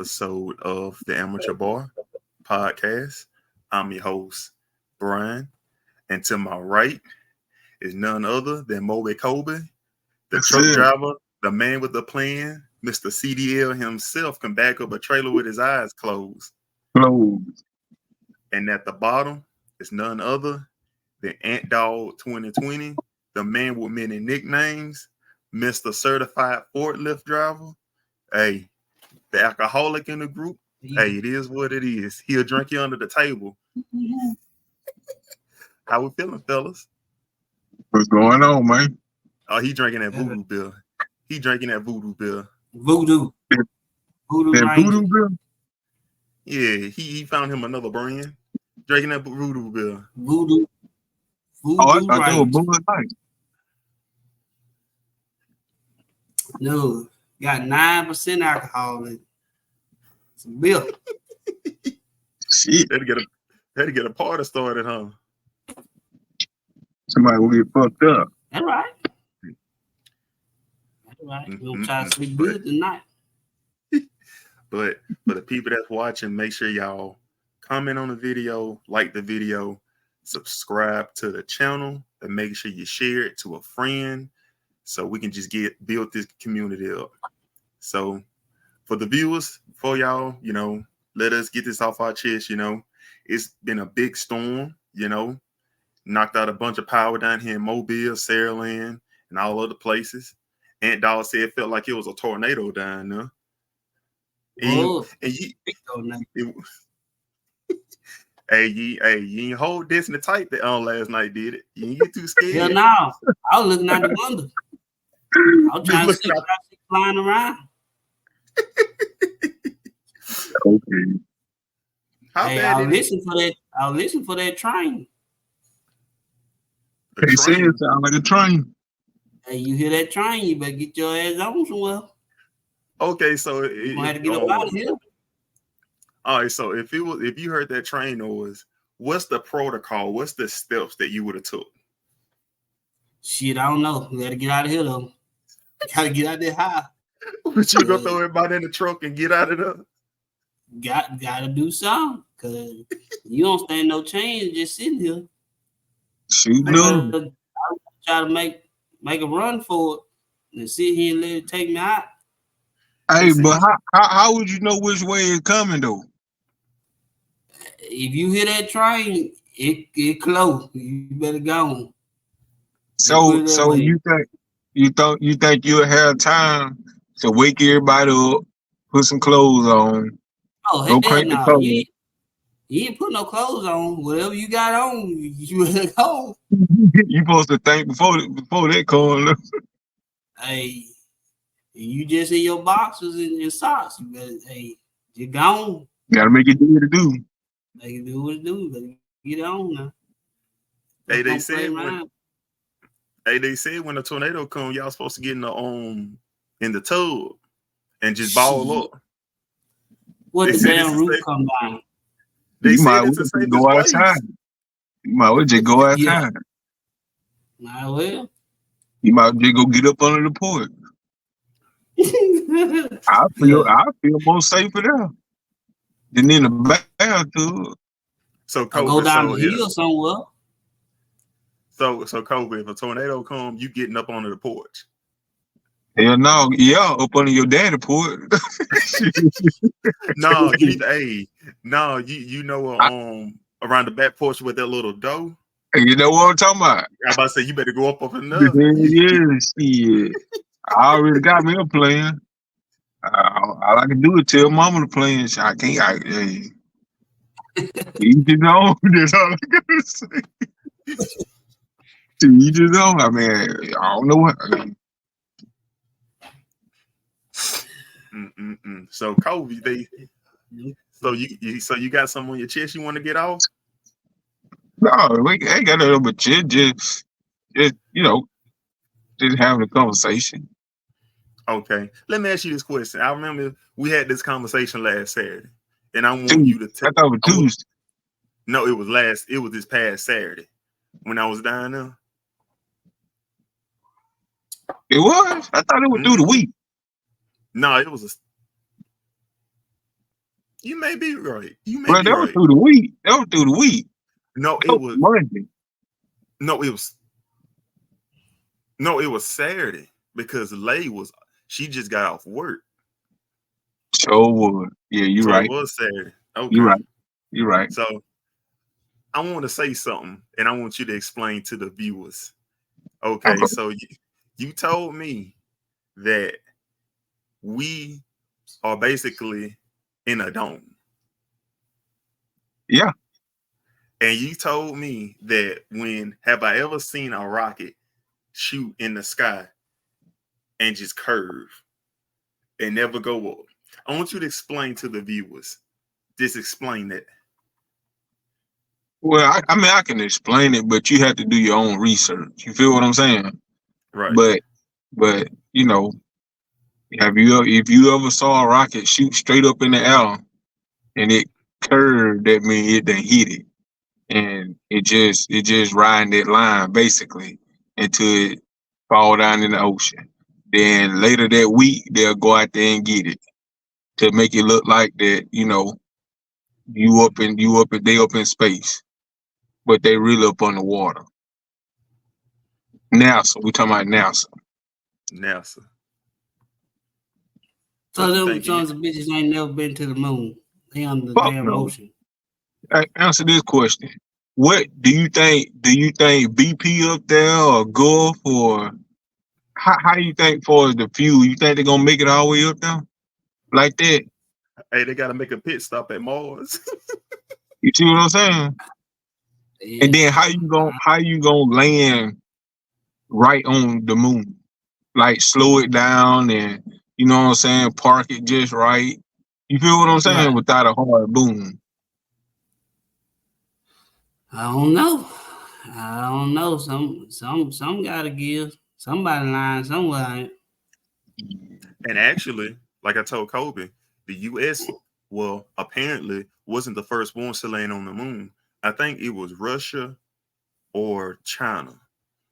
episode of the Amateur Bar podcast. I'm your host, Brian, and to my right is none other than Moby Kobe, the truck driver, the man with the plan, Mr. CDL himself can back up a trailer with his eyes closed. And at the bottom is none other than Ant Dog 2020, the man with many nicknames, Mr. Certified Forklift Driver. Hey, the alcoholic in the group. Hey, it is what it is. He'll drink you under the table. How we feeling, fellas? What's going on, man? Oh, he drinking that voodoo bill. He drinking that voodoo bill. Voodoo. That voodoo bill? Yeah, he found him another brand. Drinking that voodoo bill. Voodoo. Oh, I thought they were Bud Light. No, got 9% alcohol in it. It's a bill. Shit. Had to get a party started, huh? Somebody will get fucked up. That's right. That's right. We'll try to sleep good tonight. But for the people that's watching, make sure y'all comment on the video, like the video, subscribe to the channel, and make sure you share it to a friend so we can just build this community up. So for the viewers, for y'all, let us get this off our chest. It's been a big storm, knocked out a bunch of power down here in Mobile, Saraland, and all other places. Ant Dog said it felt like it was a tornado down there. You ain't hold this in the tight that on last night, did it? You didn't get too scared. Hell no. I was looking out the window. I was trying to see flying around. Okay. I'll listen for that train. They say it sound like a train. Hey, you hear that train, you better get your ass on somewhere. Okay, so you might have to get up out of here. All right, so if you heard that train noise, what's the protocol? What's the steps that you would have took? Shit, I don't know. We gotta get out of here though. Gotta get out there high. But you gonna throw everybody in the truck and get out of there? Gotta do something, cause you don't stand no chance just sitting here. Shoot, no. I try to make a run for it and sit here and let it take me out. Hey, but how would you know which way it's coming though? If you hear that train, it close. You better go. So you think you'll have time to wake everybody up, put some clothes on, go crank the clothes. You ain't put no clothes on. Whatever you got on, you better go. You supposed to think before that corner. Hey, you just in your boxers and socks. You better, you gone. Gotta make it do what it do. Make it do what it do. Better get on now. Hey, they said when a tornado comes, y'all supposed to get in the tub and just ball up. What the damn roof come down? They might said it's go outside. You might well just go outside. Might well. You might just go get up under the porch. I feel more safer there than in the bathtub. So Kobe, go down the hill somewhere. So Kobe, if a tornado comes, you getting up onto the porch? Hell no, yeah, up under your daddy porch. No, around the back porch with that little door. You know what I'm talking about? I'm about to say you better go up another. Yeah. I already got me a plan. All I can do is tell mama the plan. I can't. You know, that's all I gotta say. You just know. I mean, I don't know what. So Kobe, so you got something on your chest you want to get off? No, we ain't got nothing but just having a conversation. Okay, let me ask you this question. I remember we had this conversation last Saturday, and I want you to tell. I thought it was Tuesday. No, it was this past Saturday when I was down there. It was? I thought it was through the week. No, it was You may be right. You may Well, be that was right. through the week. That was through the week. No, That it was was Monday. no, it was Saturday because she just got off work. So was. Yeah, you're So it right. was Saturday. You're Okay. right. You're right. So I want to say something and I want you to explain to the viewers. Okay, Okay. so you told me that we are basically in a dome. Yeah. And you told me that when have I ever seen a rocket shoot in the sky and just curve and never go up? I want you to explain to the viewers. Just explain that. Well, I mean, I can explain it, but you have to do your own research. You feel what I'm saying? Right. But you know, if you ever saw a rocket shoot straight up in the air and it curved, that means it done hit it, and it just riding that line basically until it fall down in the ocean. Then later that week they'll go out there and get it to make it look like that. They up in space, but they really up on the water. NASA, we talking about NASA. NASA. So What you them think? sons of bitches ain't never been to the moon. They on the Fuck damn no. ocean. Answer this question. What do you think? Do you think BP up there or Gulf or how you think for the fuel? You think they're gonna make it all the way up there like that? Hey, they gotta make a pit stop at Mars. You see what I'm saying? Yeah. And then how you gonna land right on the moon? Like slow it down and you know what I'm saying? Park it just right. You feel what I'm saying? Right. Without a hard boom. I don't know. I don't know. Some gotta give. Somebody lying somewhere. And actually, like I told Kobe, the US, well, apparently wasn't the first ones to land on the moon. I think it was Russia or China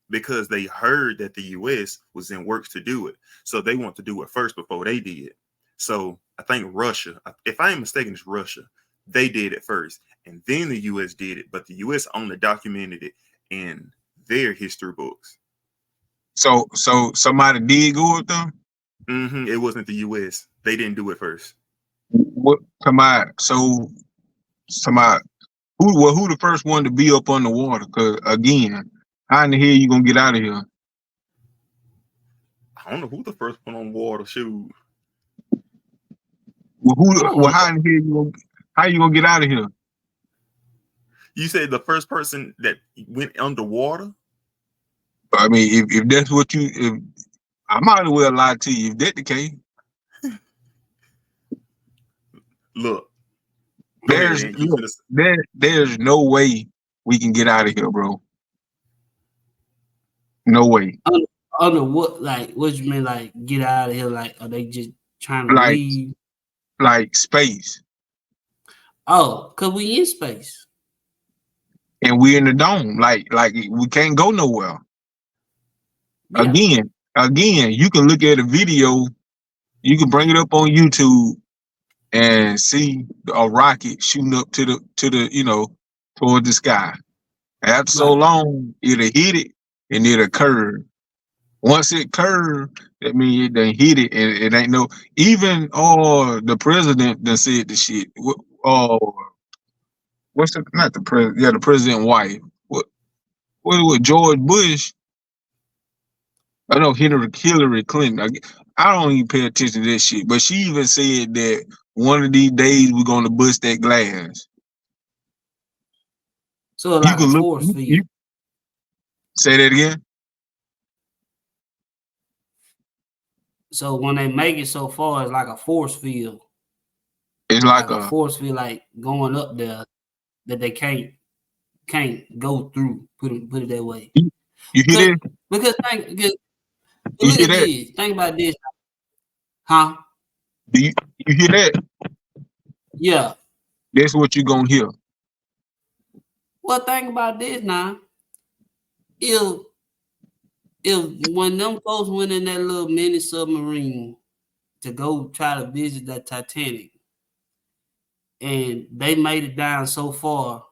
because they heard that the US was in works to do it. So they want to do it first before they did. So I think Russia, if I ain't mistaken, it's Russia. They did it first. And then the US did it. But the US only documented it in their history books. So somebody did go up there? It wasn't the US. They didn't do it first. What somebody who the first one to be up on the water? Cause again, how in the hell you gonna get out of here? I don't know who the first one on water shoot. Well, how in the hell how you gonna get out of here? You said the first person that went underwater? I mean, if that's what if I might as well lie to you if that's the case. Look, go ahead, Ant. There's no way we can get out of here, bro. No way. Under what? Like, what you mean? Like, get out of here? Like, are they just trying to Like leave? like space, Oh, cause we in space. and we in the dome. Like we can't go nowhere. Yeah. Again, you can look at a video. You can bring it up on YouTube and see a rocket shooting up to the toward the sky. After so Right. long, it'll hit it and it'll curve. Once it curved, that means it done hit it, and it ain't no. Even the president done said the shit. What's the not the president? Yeah, the president wife. What George Bush? I know Hillary Clinton. I don't even pay attention to that shit. But she even said that one of these days we're gonna bust that glass. So You like can a look. force You field. say that again. So when they make it so far, it's like a force field. It's Like like a force field, like going up there that they can't go through. Put it that way. you hear that? Because You look hear at that? this. Think about this, huh? Do you hear that? Yeah. That's what you gonna hear. Well, think about this now. If when them folks went in that little mini submarine to go try to visit that Titanic, and they made it down so far,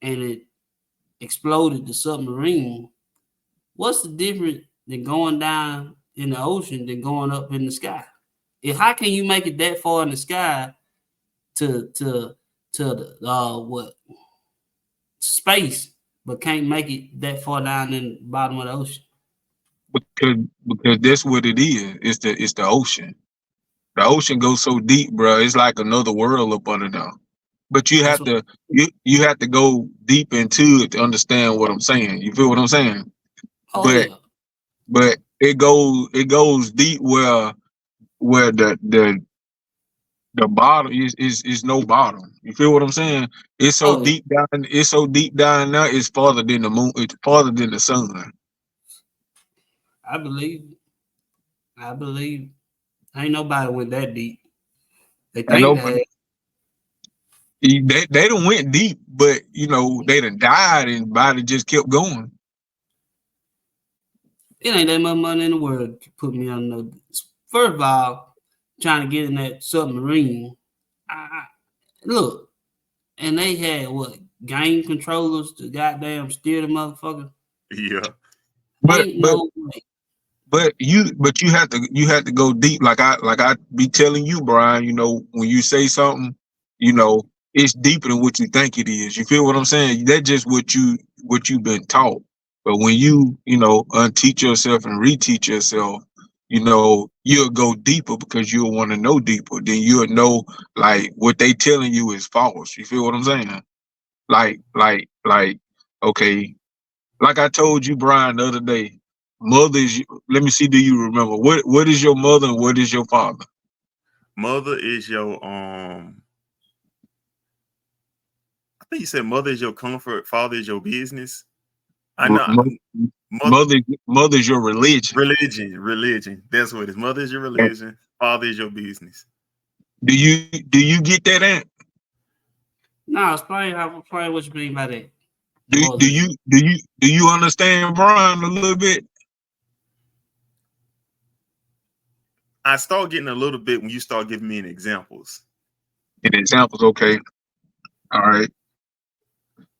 and it exploded the submarine. What's the difference than going down in the ocean than going up in the sky? How can you make it that far in the sky to the what space, but can't make it that far down in the bottom of the ocean? Because that's what it is. It's the ocean. The ocean goes so deep, bro. It's like another world up under there. But you That's have what. to you have to go deep into it to understand what I'm saying. You feel what I'm saying? Oh But yeah. but it goes deep where the bottom is no bottom. You feel what I'm saying? It's so Oh yeah. deep down. It's so deep down now. It's farther than the moon. It's farther than the sun. I believe. I believe. Ain't nobody went that deep. They I think know, they but had. they done went deep, but they done died and body just kept going. It ain't that much money in the world to put me on no. First of all, trying to get in that submarine. I, look, and they had what game controllers to goddamn steer the motherfucker. Yeah. But Ain't but no way. but you have to go deep. Like I be telling you, Brian. When you say something, you know it's deeper than what you think it is. You feel what I'm saying? That's just what you've been taught. But when you unteach yourself and reteach yourself, you'll go deeper because you'll want to know deeper. Then you'll know like what they telling you is false. You feel what I'm saying? Like okay, like I told you, Brian, the other day, mothers. Let me see. Do you remember what is your mother and what is your father? Mother is your I think you said mother is your comfort, father is your business. I R- know mo- mother mother's your religion. religion. That's what it is. Mother is your And religion, father is your business. do you get that? Aunt? No, explain what you mean by that. Do do Mothers. you do you do you understand Brian a little bit? I start getting a little bit when you start giving me examples. And examples, okay. All right.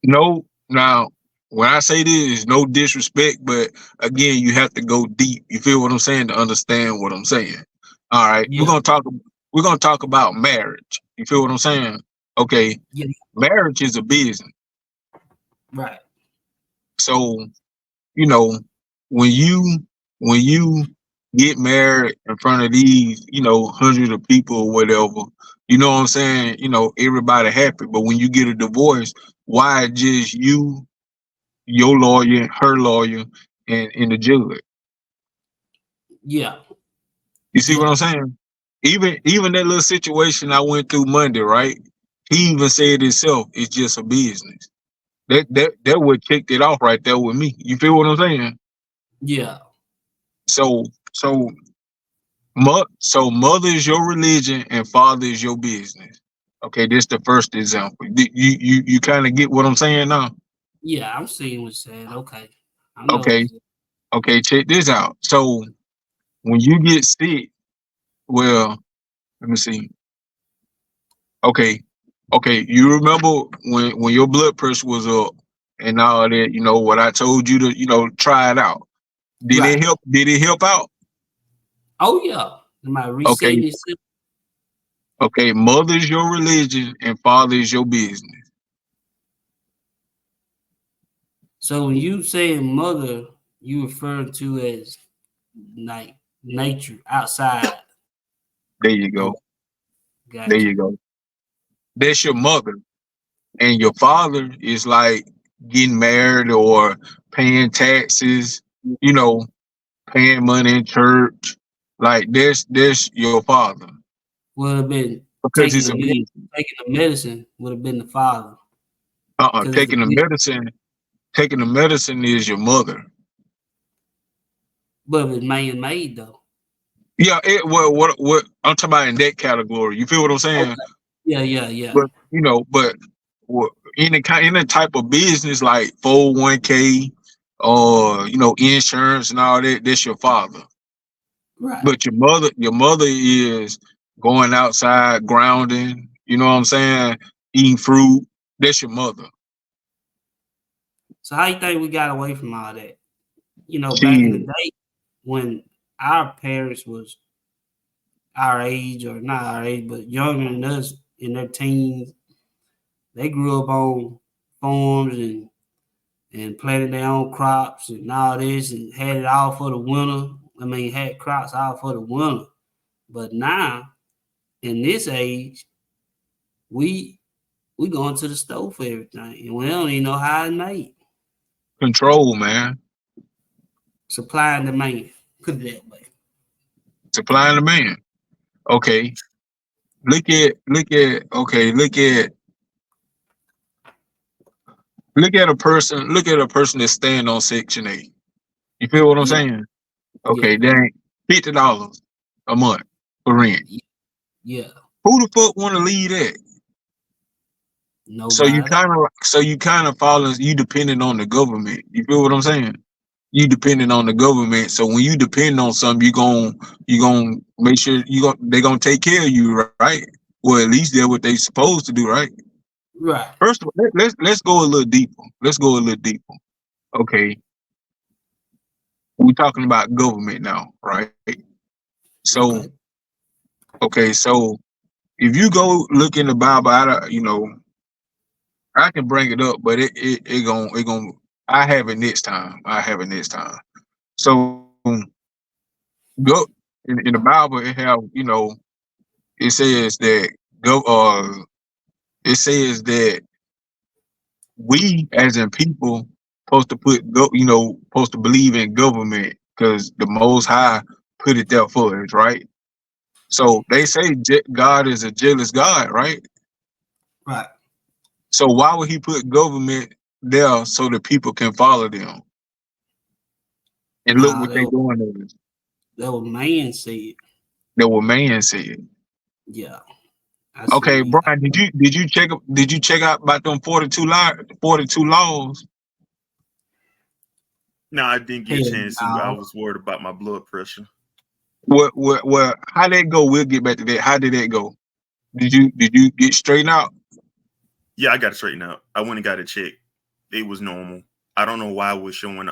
No, now when I say this, no disrespect, but again, you have to go deep. You feel what I'm saying to understand what I'm saying. All right, we're Yeah, gonna talk. We're gonna talk about marriage. You feel what I'm saying? Okay, yeah, marriage is a business. right. So you know when you get married in front of these hundreds of people or whatever, you know what I'm saying. Everybody happy, but when you get a divorce, why just you, your lawyer, her lawyer, and the judge? Yeah, You see what yeah, I'm saying? Even that little situation I went through Monday, right? He even said himself, it's just a business. That would kicked it off right there with me. You feel what I'm saying? yeah, So so so mother is your religion and father is your business. Okay, this the first example. You kind of get what I'm saying now? yeah. I'm seeing what you're saying. Okay, I know what Okay, you're saying. okay, check this out. So when you get sick, well, let me see. Okay, okay, you remember when your blood pressure was up and all that, what I told you to, try it out. Did Right. it help? Did it help out? Oh yeah. Am I Okay, resetting yourself? okay, mother's your religion and father is your business. So when you saying mother, you referring to as like nature outside. There you Oh, go. There gotcha. you go. That's your mother. And your father is like getting married or paying taxes, you know, paying money in church. Like that's your father Would have been because it's a business. taking the medicine would have been the father because it's a Taking the business. medicine, taking the medicine is your mother. But it was man made though. Yeah, what I'm talking about in that category. You feel what I'm saying? Okay. Yeah, yeah, yeah. But what, any type of business like 401k or insurance and all that, that's your father. Right. But your mother is going outside, grounding, You know what I'm saying? Eating fruit. That's your mother. So how you think we got away from all that? Back in the She day when our parents was our age, or not our age, but younger than us, in their teens, they grew up on farms and planted their own crops and all this, and had it all for the winter. I mean, had crops all for the winter. But now, in this age, we going to the store for everything, and we don't even know how it's made. control, man. Supply and demand. Put it that way. Supply and demand. Okay. Look at a person that's staying on Section 8. You feel what I'm Yeah, saying? yeah, Okay, they ain't $50 a month for rent. yeah. Who the fuck want to leave that? Nobody. So you kind of follow, you depending on the government. You feel what I'm saying? You depending on the government. So when you depend on something, you gonna make sure they gonna take care of you, right? Well, at least they're what they supposed to do, right? Right. First of all, let's go a little deeper. Let's go a little deeper. Okay, we're talking about government now, right? So Okay. okay, so if you go look in the Bible, I can bring it up, but it gon' I have it next time. I have it next time. So go in the Bible, it says that go it says that we as in people supposed to believe in government because the Most High put it there for us, right? So they say God is a jealous God, right? Right. So why would He put government there so that people can follow them? And look Nah, what they doing to us. that was man said. That what man said. Yeah, I Okay, see. Brian, did you check out about them 42 laws? No, I didn't get a Hell chance to. I no. was worried about my blood pressure. What how that go? We'll get back to that. How did that go? Did you get straightened out? Yeah, I got it straightened out. I went and got it checked. It was normal. I don't know why it was showing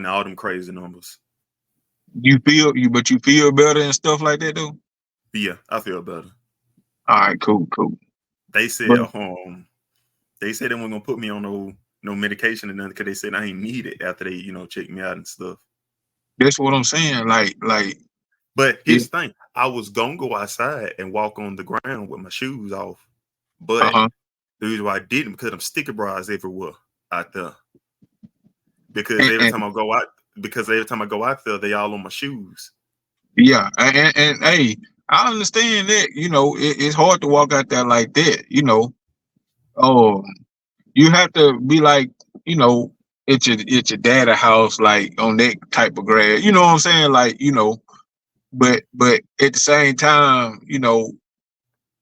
all them crazy numbers. But you feel better and stuff like that though? But yeah, I feel better. All right, cool. They said But they weren't gonna put me on no medication and nothing because they said I ain't need it after they check me out and stuff. that's what I'm saying. Like But it, here's the thing: I was gonna go outside and walk on the ground with my shoes off, but uh-huh. the reason why I didn't because I'm sticker bras everywhere out there. Because And, every and time I go out there, they all on my shoes. yeah, and hey, I understand that. It's hard to walk out there like that. Oh, you have to be like, you know, it's your data house, like on that type of grad. You know what I'm saying? Like, but at the same time,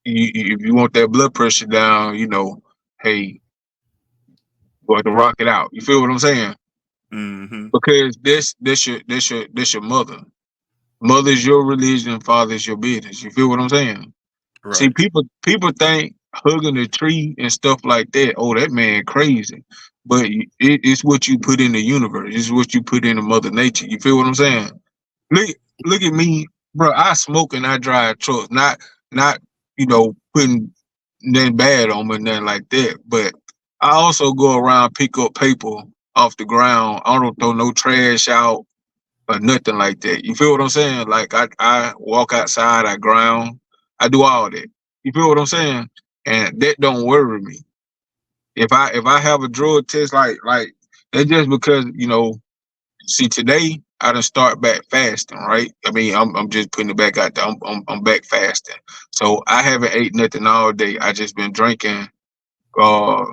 if you want that blood pressure down, hey, you have to rock it out. You feel what I'm saying? Mm-hmm. Because this your mother. Mother's your religion, father's your business. You feel what I'm saying? See, Right. people think hugging a tree and stuff like that. Oh, that man crazy. But it's what you put in the universe. It's what you put into Mother Nature. You feel what I'm saying? Look, look at me, bro. I smoke and I drive trucks. Not putting nothing bad on me, nothing like that. But I also go around pick up paper off the ground. I don't throw no trash out or nothing like that. You feel what I'm saying? Like I walk outside, I ground, I do all that. You feel what I'm saying? And that don't worry me. If I have a drug test, like that's just because see, today I done start back fasting, right? I mean, I'm just putting it back out there. I'm back fasting, so I haven't ate nothing all day. I just been drinking. Um,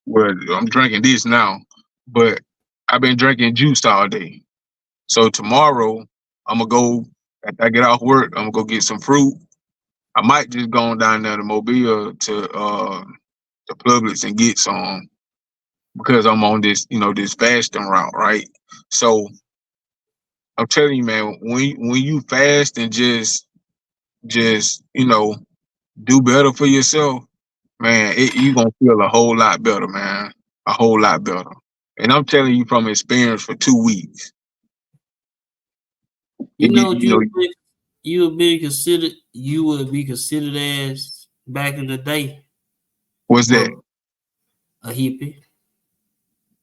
well, I'm drinking this now, but I've been drinking juice all day. So tomorrow I'm gonna go. After I get off work, I'm gonna go get some fruit. I might just go on down there to Mobile to Publix and get some because I'm on this fasting route, right? So I'm telling you, man, when you fast and just just do better for yourself, man, you gonna feel a whole lot better, man. A whole lot better. And I'm telling you from experience for 2 weeks. You know what You know, you would be considered as back in the day? what's that? A hippie.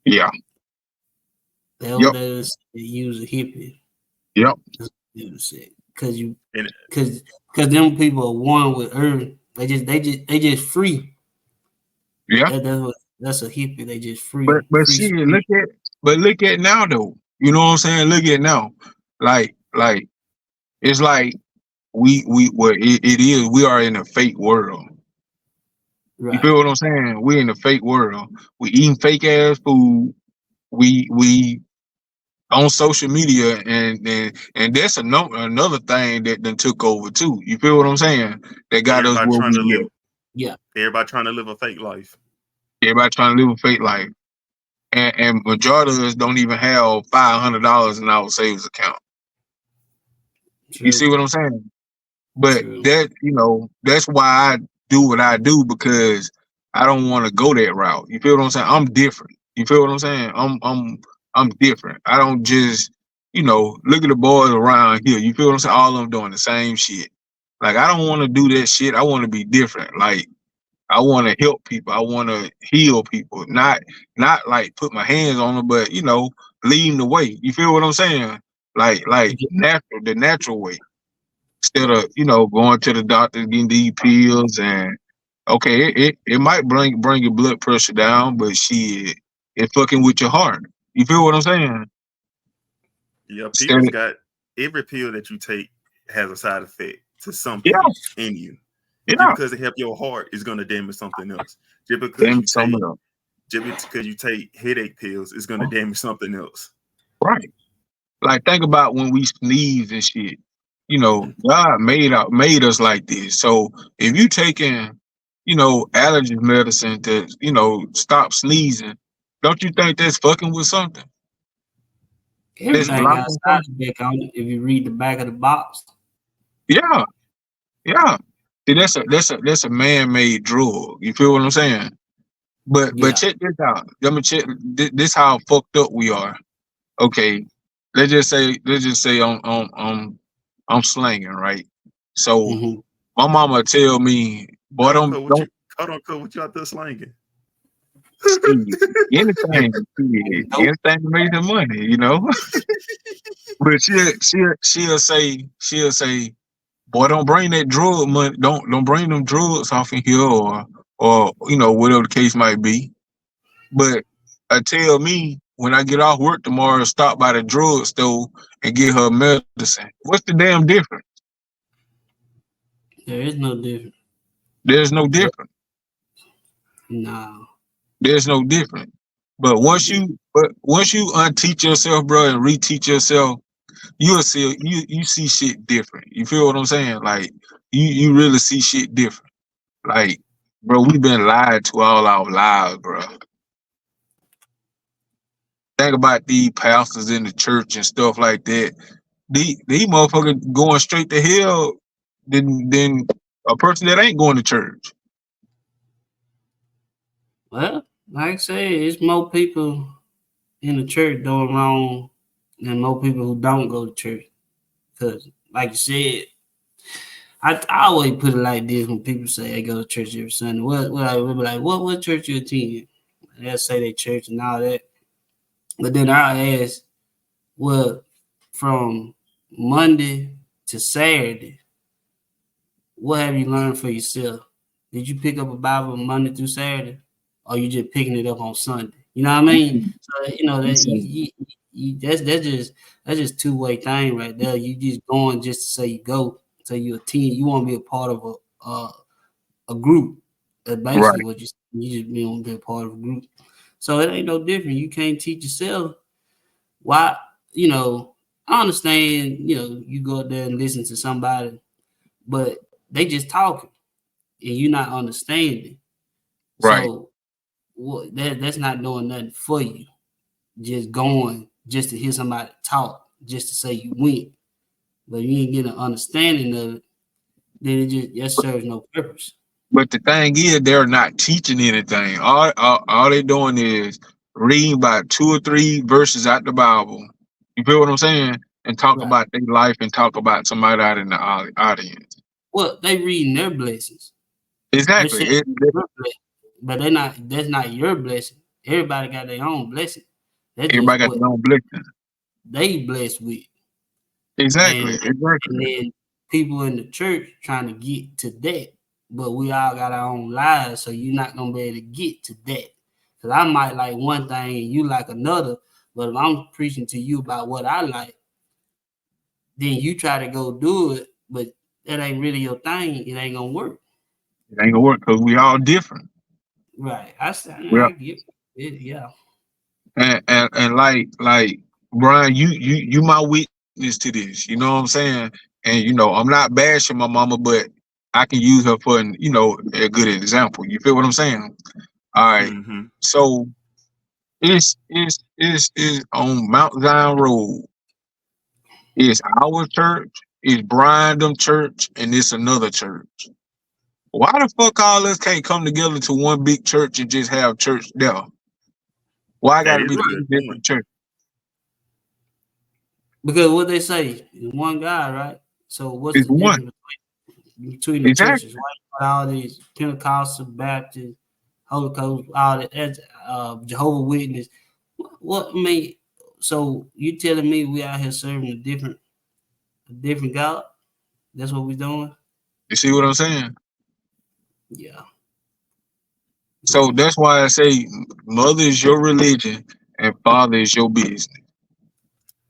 Yeah. That Yep. was you was a hippie. Yep. Because them people are one with earth. They just free. Yeah. That's a hippie. They just free. But Free see, spirit. look at now though. You know what I'm saying? Look at now. Like it's like it is. We are in a fake world. Right. You feel what I'm saying? We're in a fake world. We eating fake ass food. We on social media, and that's another thing that then took over too. You feel what I'm saying? That got us Everybody where trying to we live. at. Yeah. Everybody trying to live a fake life. Everybody trying to live a fake life, and majority of us don't even have $500 in our savings account. True. You see what I'm saying? But True. that's why I do what I do, because I don't want to go that route. You feel what I'm saying? I'm different. You feel what I'm saying? I'm different. I don't just, look at the boys around here. You feel what I'm saying? All of them doing the same shit. Like, I don't want to do that shit. I want to be different. Like, I want to help people. I want to heal people. Not like put my hands on them, but lead them the way. You feel what I'm saying? Like the natural way. Instead of going to the doctor getting these pills, and okay, it might bring your blood pressure down, but shit, it fucking with your heart. You feel what I'm saying? Yeah, Instead people's of, got every pill that you take has a side effect to something yeah, in you. yeah, Just because it help your heart is gonna damage something else. Just because damn you some take of them. headache pills is gonna damage something else. Right. Like, think about when we sneeze and shit. Mhm. God made us like this. So if you taking, allergy medicine to, stop sneezing, don't you think that's fucking with something? That's Everything got a blocking side something. effect on it. If you read the back of the box. Yeah, yeah. See, that's a man-made drug. You feel what I'm saying? But Yeah. check this out. Let me check this how fucked up we are. Okay, let's just say I'm slanging, right? So Mm-hmm. my mama tell me, boy, Cut on don't cut what don't you cut on cut what you out there slanging. see anything to make the money. But she'll say, boy, don't bring that drug money, don't bring them drugs off in here, or whatever the case might be. But tell me when I get off work tomorrow, stop by the drugstore and get her medicine. What's the damn difference? There is no difference. There's no difference. No. There's no difference. But once you unteach yourself, bro, and reteach yourself, you'll see you see shit different. You feel what I'm saying? Like, you really see shit different. Like, bro, we've been lied to all our lives, bro. Think about these pastors in the church and stuff like that. These motherfuckers going straight to hell than a person that ain't going to church. Well, like I say, it's more people in the church doing wrong than more people who don't go to church. Because, like you said, I always put it like this when people say they go to church every Sunday. We'll be like, what church you attend? They'll say they church and all that. But then I'll ask, well, from Monday to Saturday, what have you learned for yourself? Did you pick up a Bible Monday through Saturday? Or you just picking it up on Sunday? You know what I mean? So that that's just two-way thing right there. You just going just to say you go, say you attend. You want to be a part of a group. That's basically Right. what you just want to be a part of a group. So it ain't no different. You can't teach yourself why. I understand. You go out there and listen to somebody, but they just talking and you're not understanding. Right. So that's not doing nothing for you. Just going just to hear somebody talk, just to say you went, but you ain't getting an understanding of it. then it just serves no purpose. But the thing is, they're not teaching anything. All they doing is reading about 2 or 3 verses out the Bible. You feel what I'm saying? And talk Right. about their life and talk about somebody out in the audience. Well, they reading their blessings. They're Exactly. saying your blessing, but they're not. That's not your blessing. Everybody got their own blessing. That's just Everybody got what their own blessing. they blessed with. Exactly. And Exactly. then people in the church trying to get to that, but we all got our own lives, so you're not gonna be able to get to that. Cause I might like one thing and you like another, but if I'm preaching to you about what I like, then you try to go do it, but that ain't really your thing. It ain't gonna work. It ain't gonna work because we all different. Right? Well, I get it. Yeah. and like Brian, you my witness to this. You know what I'm saying? And I'm not bashing my mama, but I can use her for a good example. You feel what I'm saying? All right. Mm-hmm. So it's on Mount Zion Road. It's our church, it's Brian them church, and it's another church. Why the fuck all us can't come together to one big church and just have church there? Why That gotta is be a 3 good point. different churches? Because what they say is one God, right? So what's It's the one. difference between the Exactly. churches? Why you got all these Pentecostal, Baptist, Holy Ghost, all that, that's Jehovah Witness? What I mean? So you telling me we out here serving a different God? That's what we doing? You see what I'm saying? Yeah, So yeah, that's why I say mother is your religion and father is your business.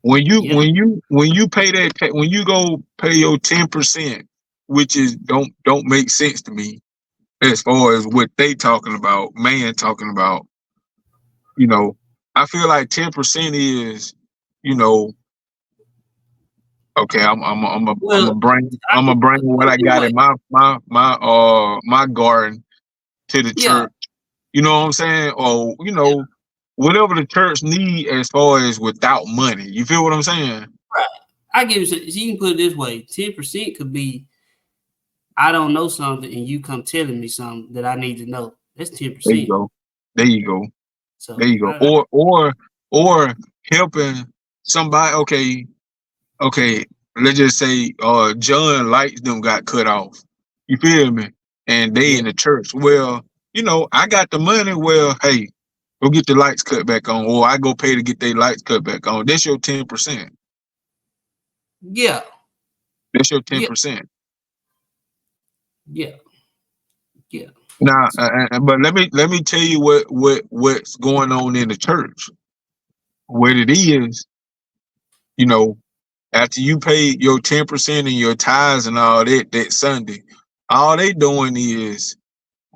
When you yeah, when you when you pay when you go pay your 10%, which is don't make sense to me as far as what they talking about, man talking about, you know, I feel like 10% is, you know, okay, Well, I I'm can gonna bring put what it I this got way. in my garden to the Yeah, church. You know what I'm saying? Or yeah, whatever the church need as far as without money. You feel what I'm saying? right. I give you. So you can put it this way: 10% could be I don't know something, and you come telling me something that I need to know. That's ten There you percent. go. There you go. There So you go. Or helping somebody. Okay, okay. Let's just say John lights them got cut off. You feel me? And they yeah, in the church. Well, I got the money. Well, hey, go get the lights cut back on, or I go pay to get their lights cut back on. That's your 10%. yeah, That's your ten yeah, percent. yeah, yeah. Now, So but let me tell you what's going on in the church. What it is, you know, after you pay your 10% and your tithes and all that Sunday, all they doing is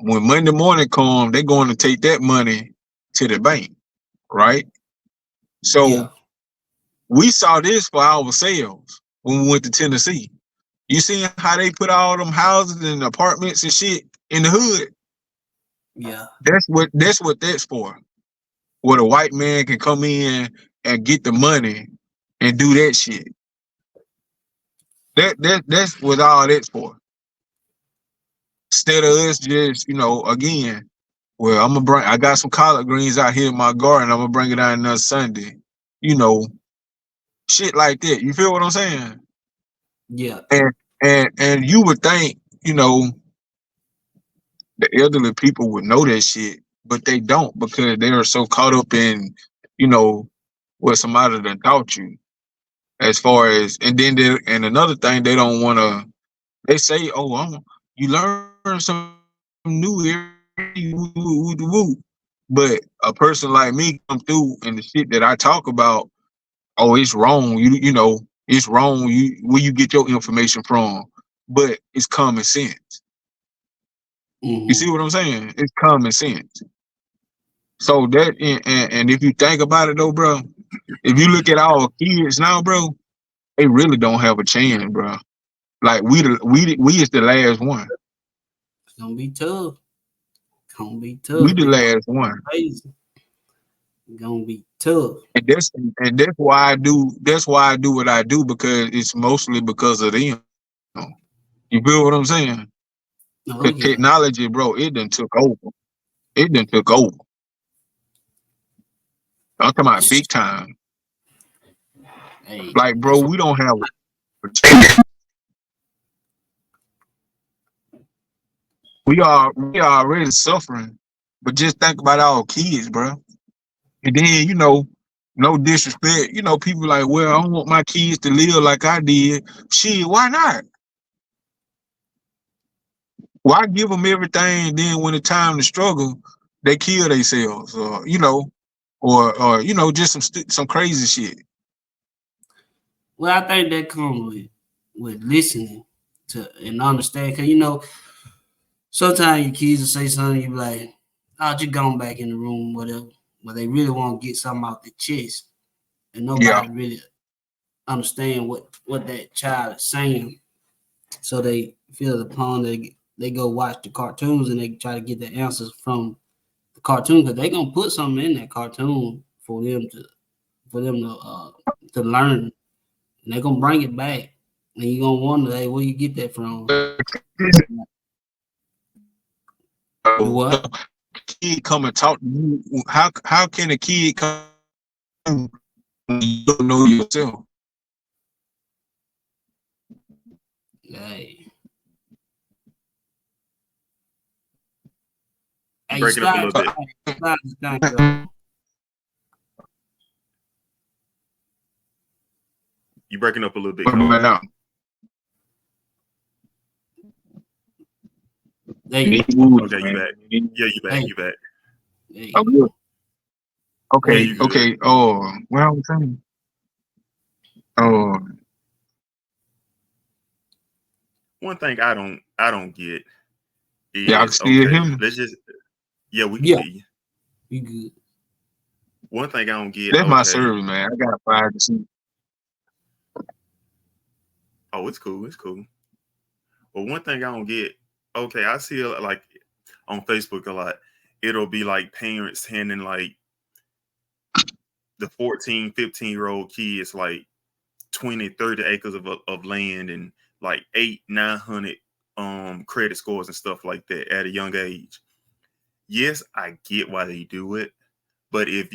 when Monday morning come, they're going to take that money to the bank, right? So yeah, we saw this for ourselves when we went to Tennessee. You seen how they put all them houses and apartments and shit in the hood? yeah, That's what that's for. Where the white man can come in and get the money and do that shit. That's what all that's for. Instead of us just, again, well, I got some collard greens out here in my garden. I'm gonna bring it out another Sunday. You know, shit like that. You feel what I'm saying? yeah, And you would think, the elderly people would know that shit, but they don't because they are so caught up in, you know, what somebody done taught you. As far as and another thing they don't want to. They say, "Oh, you learn some new woo, woo, woo, woo, woo." But a person like me come through and the shit that I talk about, oh, it's wrong. It's wrong. Where you get your information from, but it's common sense. You see mm-hmm. what I'm saying? It's common sense. So that and if you think about it though, bro, if you look at our kids now, bro, they really don't have a chance, bro. Like we is the last one. It's gonna be tough. Gonna be We tough. the It's gonna last be one. crazy. It's gonna be tough. And that's why I do what I do because it's mostly because of them. You feel what I'm saying? Oh The yeah. technology, bro, it done took over. It done took over. I'm talking about big time. Hey, Like, bro, that's we don't have. We are already suffering, but just think about our kids, bro. And then no disrespect. People like, well, I don't want my kids to live like I did. Shit, why not? Why give them everything? Then when it's time to struggle, they kill themselves, or just some crazy shit. well, I think that comes with listening to and understand, because sometimes your kids will say something, you be like, "Oh, just going back in the room, whatever." But they really want to get something out the chest, and Yeah. nobody really understand what that child is saying. So they feel upon they go watch the cartoons and they try to get the answers from the cartoon, because they gonna put something in that cartoon for them to learn, and they gonna bring it back, and you gonna wonder, hey, where you get that from? Do what? Kid come and talk to you. How can a kid come when you don't know yourself? Hey, You hey, breaking up a little bit. Scott, You breaking up a little bit, What Cole. about now? Hey, Okay, you back. Yeah, you back. Hey. You back. hey, Oh, good. Yeah, Okay, you good. okay. Oh, what I was saying? Oh, One thing I don't get y'all can is, still hear okay, me? let's just, yeah, we can yeah, hear you. you good. One thing I don't get, That's my okay. service, man. I got 5%. Oh, it's cool. It's cool. But one thing I don't get, okay, I see like on Facebook a lot. It'll be like parents handing like the 14, 15-year-old kids like 20, 30 acres of land and like 900 credit scores and stuff like that at a young age. Yes, I get why they do it, but if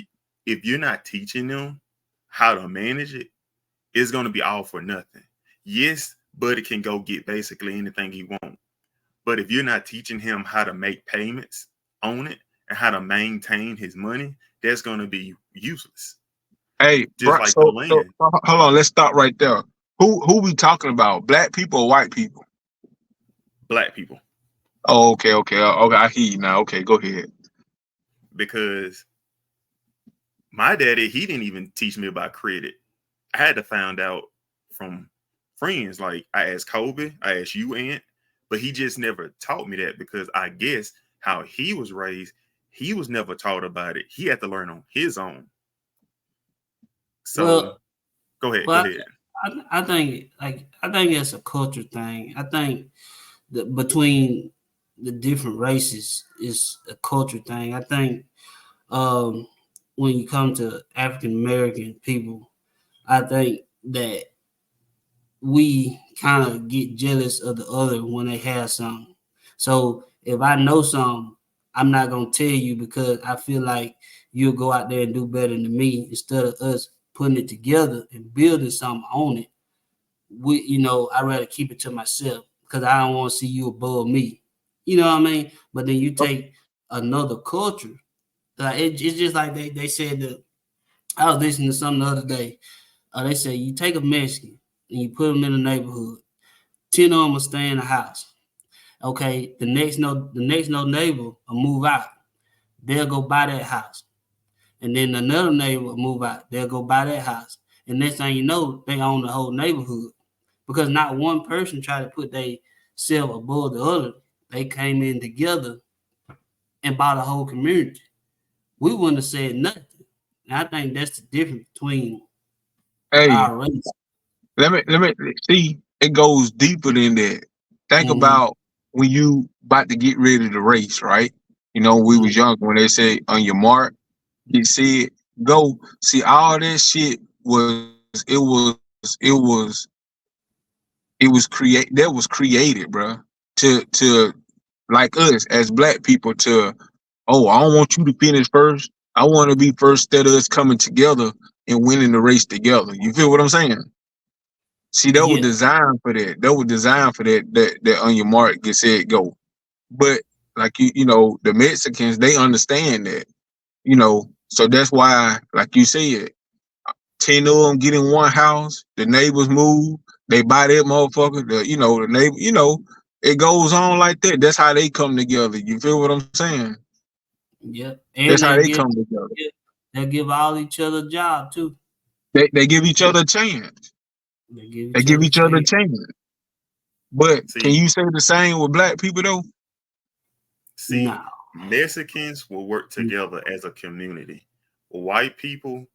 you're not teaching them how to manage it, it's gonna be all for nothing. Yes, Buddy can go get basically anything he wants. But if you're not teaching him how to make payments on it and how to maintain his money, that's going to be useless. Hey, Just bro, like the so land. hold on. Let's stop right there. Who we talking about? Black people or white people? Black people. Oh, okay. I hear you now. Okay, go ahead. Because my daddy, he didn't even teach me about credit. I had to find out from friends. Like I asked Kobe, I asked you, Aunt, but he just never taught me that because I guess how he was raised, he was never taught about it. He had to learn on his own. So Well, go ahead. well, I think it's a culture thing. I think that between the different races is a culture thing. I think um, when you come to African American people, I think that we kind of get jealous of the other when they have something. So if I know something, I'm not gonna tell you because I feel like you'll go out there and do better than me instead of us putting it together and building something on it. I rather keep it to myself because I don't want to see you above me. You know what I mean? But then you take another culture. Like it's just like they said that I was listening to something the other day. They say you take a Mexican and you put them in a neighborhood. 10 of them will stay in the house. Okay, the next no neighbor will move out. They'll go buy that house. And then another neighbor will move out. They'll go buy that house. And next thing you know, they own the whole neighborhood. Because not one person tried to put they self above the other. They came in together and bought a whole community. We wouldn't have said nothing. And I think that's the difference between Hey, our race. let me see. It goes deeper than that. Think Mm-hmm. about when you about to get ready to race, right? We was young when they say on your mark, get set, go. See, all that shit was it was created, bro, to like us as black people to, oh, I don't want you to finish first. I want to be first instead of us coming together and winning the race together. You feel what I'm saying? See, that was Yeah, designed for that. That was designed for that on your mark, get set, go. But like you know, the Mexicans, they understand that, you know, so that's why, like you said, 10 of them get in one house, the neighbors move, they buy that motherfucker, the neighbor, it goes on like that. That's how they come together. You feel what I'm saying? yeah, and That's how they come together. they'll give all each other a job too. They give each other a chance. They give They each give other a each other a chance. chance. But can See, you say the same with black people though? see, No, Mexicans will work together as a community. White people,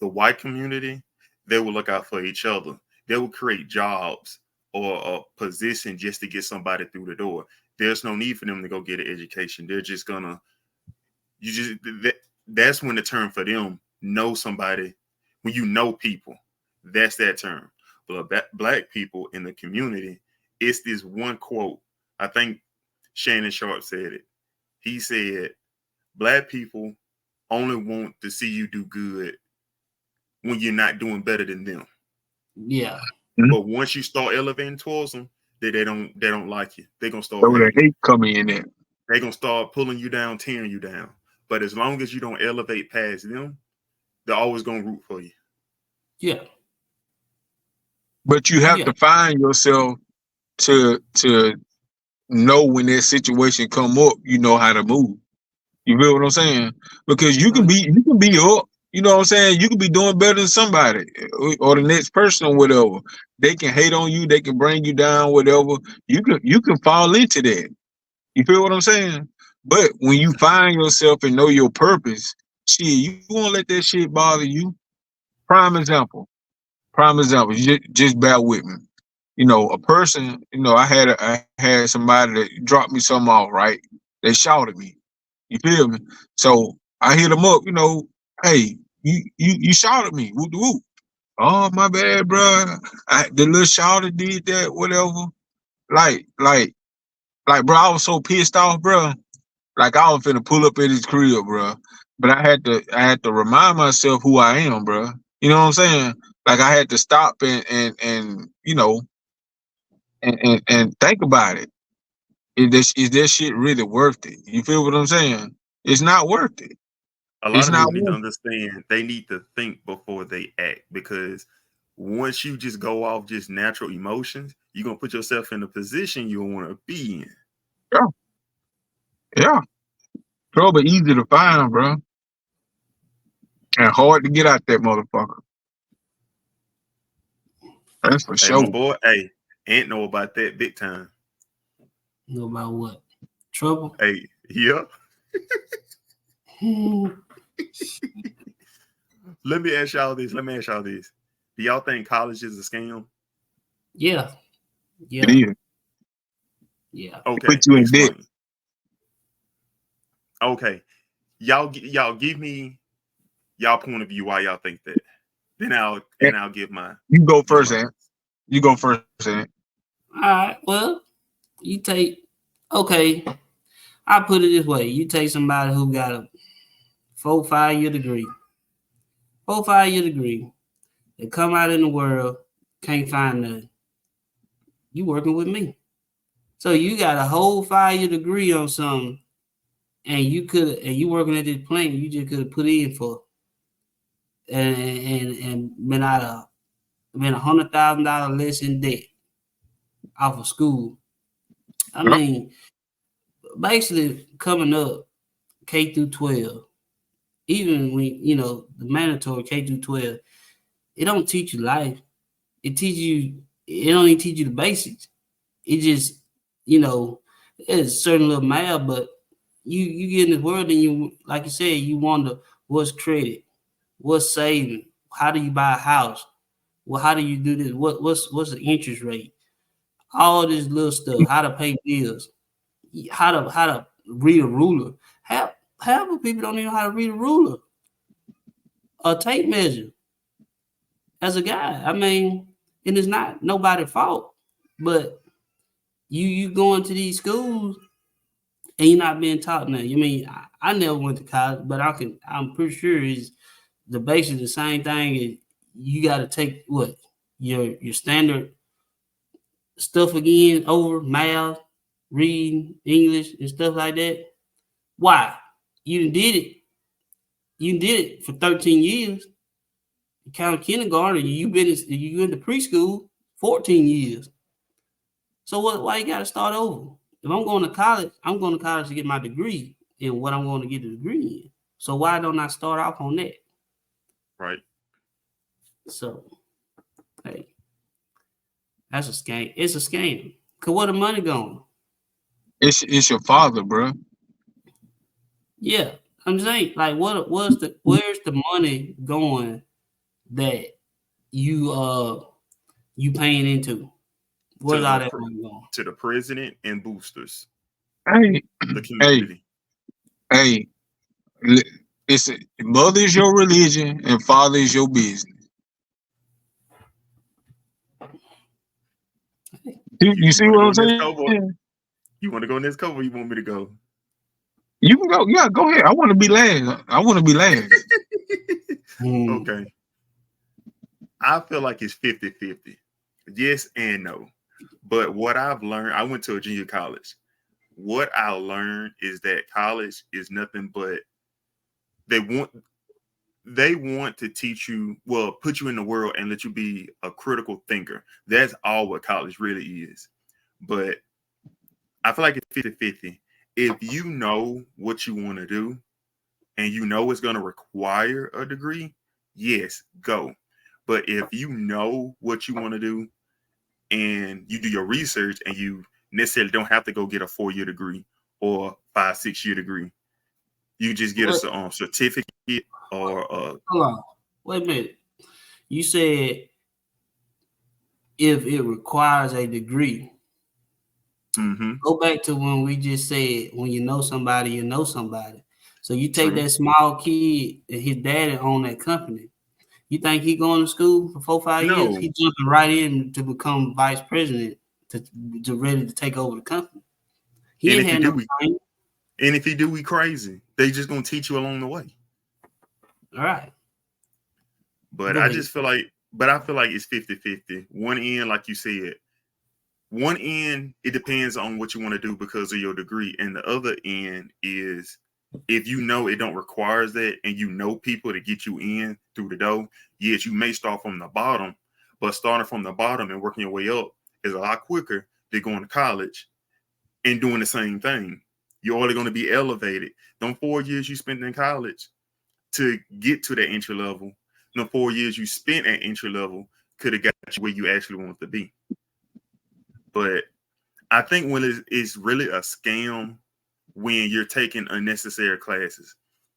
the white community, they will look out for each other. They will create jobs or a position just to get somebody through the door. There's no need for them to go get an education. They're just gonna, you just, that's when the term for them, know somebody. When you know people, that's that term. But black people in the community, it's this one quote. I think Shannon Sharp said it. He said, black people only want to see you do good when you're not doing better than them. yeah, Mm-hmm. But once you start elevating towards them, they don't like you. They're gonna start So the hating. hate coming in there. They're gonna start pulling you down, tearing you down. But as long as you don't elevate past them, they're always gonna root for you. yeah, But you have yeah, to find yourself to know when that situation come up, you know how to move. You feel what I'm saying? Because you can be up, you know what I'm saying? You can be doing better than somebody or the next person or whatever. They can hate on you, they can bring you down, whatever. You can fall into that. You feel what I'm saying? But when you find yourself and know your purpose, shit, you won't let that shit bother you. Prime example. Prime example. Just bear with me. You know, a person. You know, I had somebody that dropped me something off. Right? They shouted me. You feel me? So I hit them up. You know, hey, you shouted me. Whoop de whoop. Oh my bad, bro. The little shouter did that. Whatever. Like, bro. I was so pissed off, bro. Like I was finna pull up at his crib, bro. But I had to remind myself who I am, bro. You know what I'm saying? Like I had to stop and and think about it. Is this shit really worth it? You feel what I'm saying? It's not worth it. A lot It's of not people need to worth understand they need to think before they act, because once you just go off just natural emotions, you're gonna put yourself in a position you don't want to be in. it. Yeah, yeah. Trouble easy to find, bro, and hard to get out that motherfucker. That's for Hey, my sure. boy, hey, ain't know about that big time. know about what? Trouble? Hey, yeah. Hmm, Let me ask y'all this. Do y'all think college is a scam? yeah, It yeah, is. yeah. Okay, Put you in debt. explain. Okay, y'all give me y'all point of view why y'all think that. Then I'll give my You go give first, my Ant. You go first, Ant. All right. Well, you take. Okay, I put it this way: you take somebody who got a 4 5 year degree, 4 5 year degree, they come out in the world, can't find nothing. You working with me, so you got a whole 5 year degree on something, and you working at this plant, you just could have put in for and been $100,000 less in debt off of school. I Yep. mean, basically coming up K through 12, even when the mandatory K through 12, it don't teach you life. It don't even teach you the basics. It just, it's certain little math, but you get in this world and you, like you said, you wonder what's credit, what's saving, how do you buy a house, well, how do you do this, what's the interest rate, all this little stuff, how to pay bills, how to read a ruler. Half of people don't even know how to read a ruler, a tape measure. As a guy, I mean, and it's not nobody's fault. But you going to these schools and you're not being taught nothing. You mean I never went to college, but I'm pretty sure is the basic the same thing. Is you got to take what your standard stuff again over math, reading, English, and stuff like that. Why? You did it. You did it for 13 years. You count kindergarten. You in the preschool 14 years. So what? Why you got to start over? If I'm going to college, I'm going to college to get my degree in what I'm going to get a degree in. So why don't I start off on that? Right. So, hey, that's a scam. It's a scam. Cause where the money going? It's your father, bro. Yeah, I'm saying like, where's the money going that you paying into? Where's all that money going? To the president and boosters, Hey, the community. hey. It's mother is your religion and father is your business. You see what I'm saying? You want to go in this cover? Or you want me to go? You can go. Yeah, go ahead. I want to be last. Okay. I feel like it's 50-50. Yes and no. But what I've learned, I went to a junior college. What I learned is that college is nothing but they want to teach you, well, put you in the world and let you be a critical thinker. That's all what college really is. But I feel like it's 50-50. If you know what you want to do and you know it's going to require a degree, yes, go. But if you know what you want to do and you do your research and you necessarily don't have to go get a 4-year degree or 5-6 year degree, you just get a certificate or hold on. Wait a minute. You said if it requires a degree. Mm-hmm. Go back to when we just said when you know somebody, you know somebody. So you take that small kid and his daddy own that company. You think he going to school for 4-5 years? He jumping right in to become vice president to ready to take over the company. He ain't had no training. And if he do, we crazy. They just gonna teach you along the way. All right. But I feel like it's 50-50. One end, like you said, one end, it depends on what you want to do because of your degree. And the other end is if you know it don't require that and you know people to get you in through the door, yes, you may start from the bottom, but starting from the bottom and working your way up is a lot quicker than going to college and doing the same thing. You're only going to be elevated. Them 4 years you spent in college to get to that entry level, the 4 years you spent at entry level could have got you where you actually want to be. But I think when it's really a scam when you're taking unnecessary classes.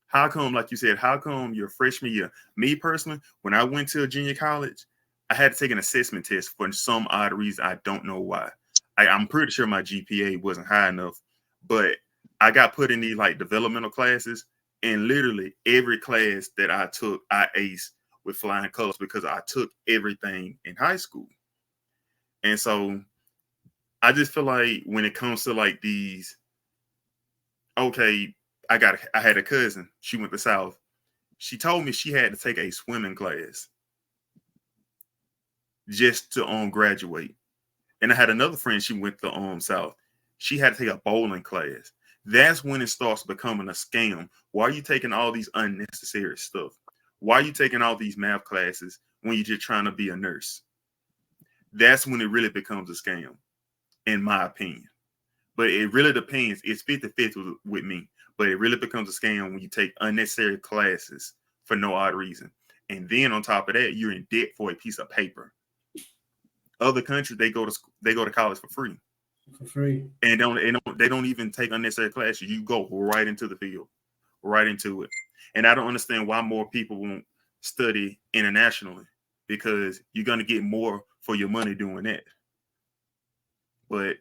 How come, like you said, how come your freshman year? Me personally, when I went to a junior college, I had to take an assessment test for some odd reason. I don't know why. I'm pretty sure my GPA wasn't high enough, but I got put in these like developmental classes, and literally every class that I took, I aced with flying colors because I took everything in high school. And so I just feel like when it comes to like these, okay, I had a cousin. She went to South. She told me she had to take a swimming class just to graduate. And I had another friend. She went to South. She had to take a bowling class. That's when it starts becoming a scam. Why are you taking all these unnecessary stuff? Why are you taking all these math classes when you're just trying to be a nurse? That's when it really becomes a scam, in my opinion. But it really depends. It's 50-50 with me. But it really becomes a scam when you take unnecessary classes for no odd reason. And then on top of that, you're in debt for a piece of paper. Other countries, they go to college for free. For free. And they don't even take unnecessary classes. You go right into the field, right into it. And I don't understand why more people won't study internationally, because you're going to get more for your money doing that. But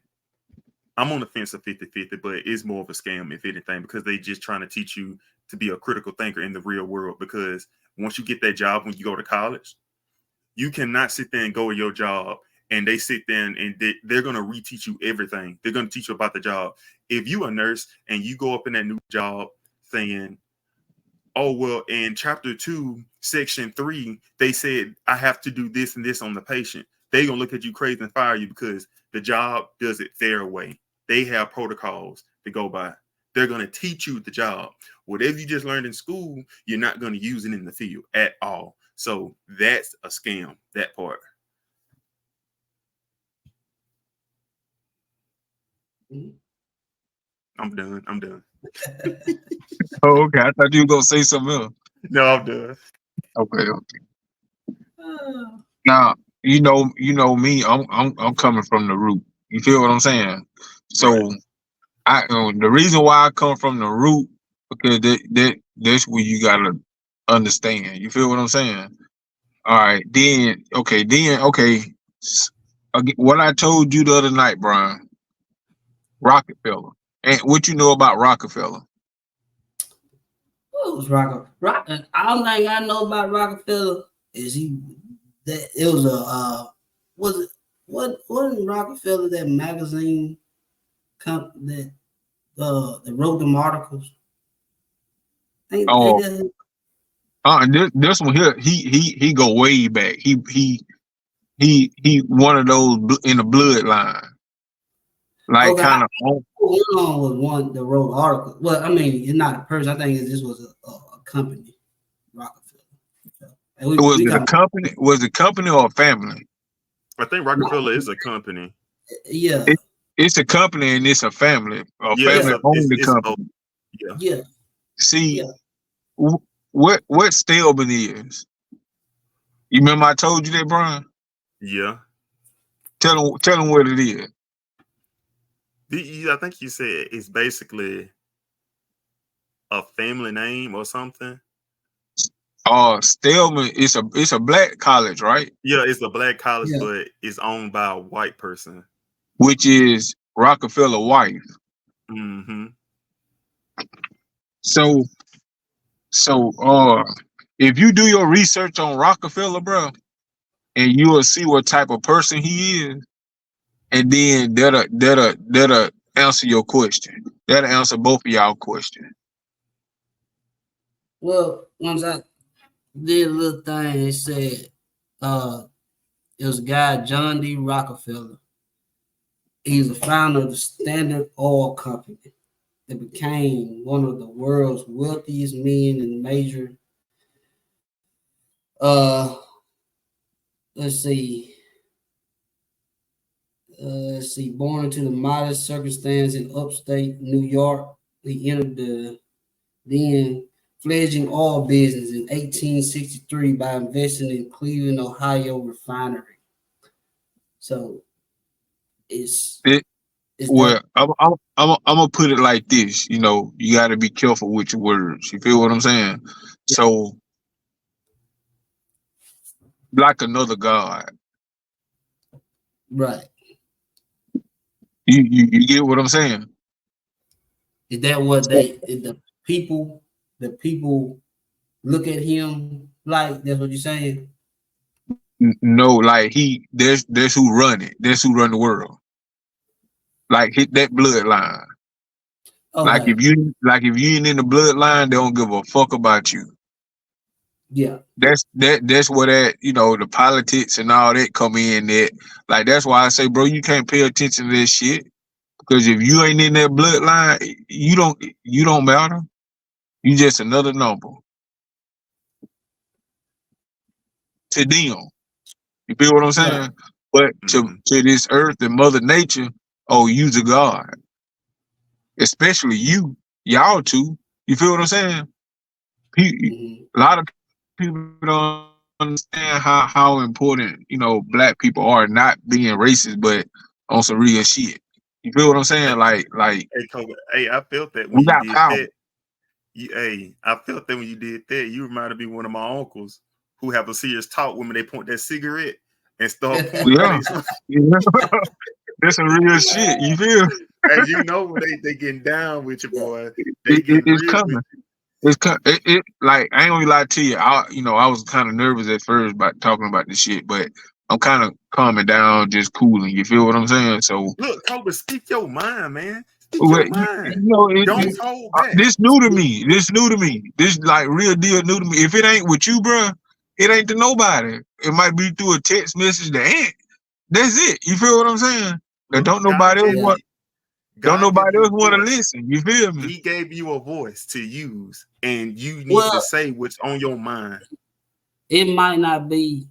I'm on the fence of 50-50, but it's more of a scam, if anything, because they just trying to teach you to be a critical thinker in the real world. Because once you get that job, when you go to college, you cannot sit there and go to your job and they sit there and they're going to reteach you everything. They're going to teach you about the job. If you a nurse and you go up in that new job saying, oh, well, in chapter 2, section 3, they said I have to do this and this on the patient, they're going to look at you crazy and fire you because the job does it their way. They have protocols to go by. They're going to teach you the job. Whatever you just learned in school, you're not going to use it in the field at all. So that's a scam, that part. I'm done. Oh, okay. I thought you were gonna say something else. No, I'm done. Okay. Now, you know me. I'm coming from the root. You feel what I'm saying? So, Right. the reason why I come from the root because that's where you gotta understand. You feel what I'm saying? All right. Then okay. What I told you the other night, Brian, Rockefeller. And what you know about Rockefeller? What was Rockefeller? All thing I know about Rockefeller is it was a was it wasn't Rockefeller that magazine that wrote them articles? This one here, he go way back. He one of those in the bloodline. Like okay, kind of was one that wrote articles. Well, I mean, it's not a person. I think this was a company, Rockefeller. Was it a company? Was it a company or a family? I think Rockefeller is a company. Yeah, it's a company and it's a family. Family owned the company. Yeah. See, what Stillman is? You remember I told you that, Brian? Yeah. Tell him what it is. I think you said it's basically a family name or something. Stillman, it's a black college, right? Yeah, it's a black college, but it's owned by a white person, which is Rockefeller's wife. Mm-hmm. So, if you do your research on Rockefeller, bro, and you will see what type of person he is, and then that'll answer your question. That'll answer both of y'all questions. Well, once I did a little thing, it said it was a guy, John D. Rockefeller. He's the founder of the Standard Oil Company that became one of the world's wealthiest men and major. Let's see, born into the modest circumstance in upstate New York, he entered the then fledgling oil business in 1863 by investing in Cleveland, Ohio refinery. So I'm gonna put it like this. You know, you got to be careful with your words. You feel what I'm saying? Yeah. So, like another god, right? You get what I'm saying? Is that what the people look at him like? That's what you're saying? No, like there's who run it. There's who run the world. Like hit that bloodline. Okay. Like if you ain't in the bloodline, they don't give a fuck about you. Yeah. That's where that, the politics and all that come in. That like that's why I say, bro, you can't pay attention to this shit. Because if you ain't in that bloodline, you don't matter. You just another number to them. You feel what I'm saying? Yeah. But to this earth and Mother Nature, you's a god. Especially y'all two. You feel what I'm saying? A lot of people don't understand how important, black people are, not being racist, but on some real shit. You feel what I'm saying? Hey, I felt that when you did power. that. I felt that when you did that. You reminded me of one of my uncles who have a serious talk when they point that cigarette and start pointing. Yeah. That's a real shit. You feel? As you know, when they getting down with you, boy, it's coming. It like I ain't gonna lie to you. I was kind of nervous at first about talking about this shit, but I'm kind of calming down, just cooling. You feel what I'm saying? So Look, Kobe, speak your mind, man. Speak well, your mind. Don't it, hold back. this new to me. This new to me. This like real deal new to me. If it ain't with you, bro, it ain't to nobody. It might be through a text message to Aunt. That's it. You feel what I'm saying? And Look, God gave Yeah. you don't God gave nobody you else a want to voice. listen. You feel me? He gave you a voice to use, and you need to Well, say what's on your mind. it might not be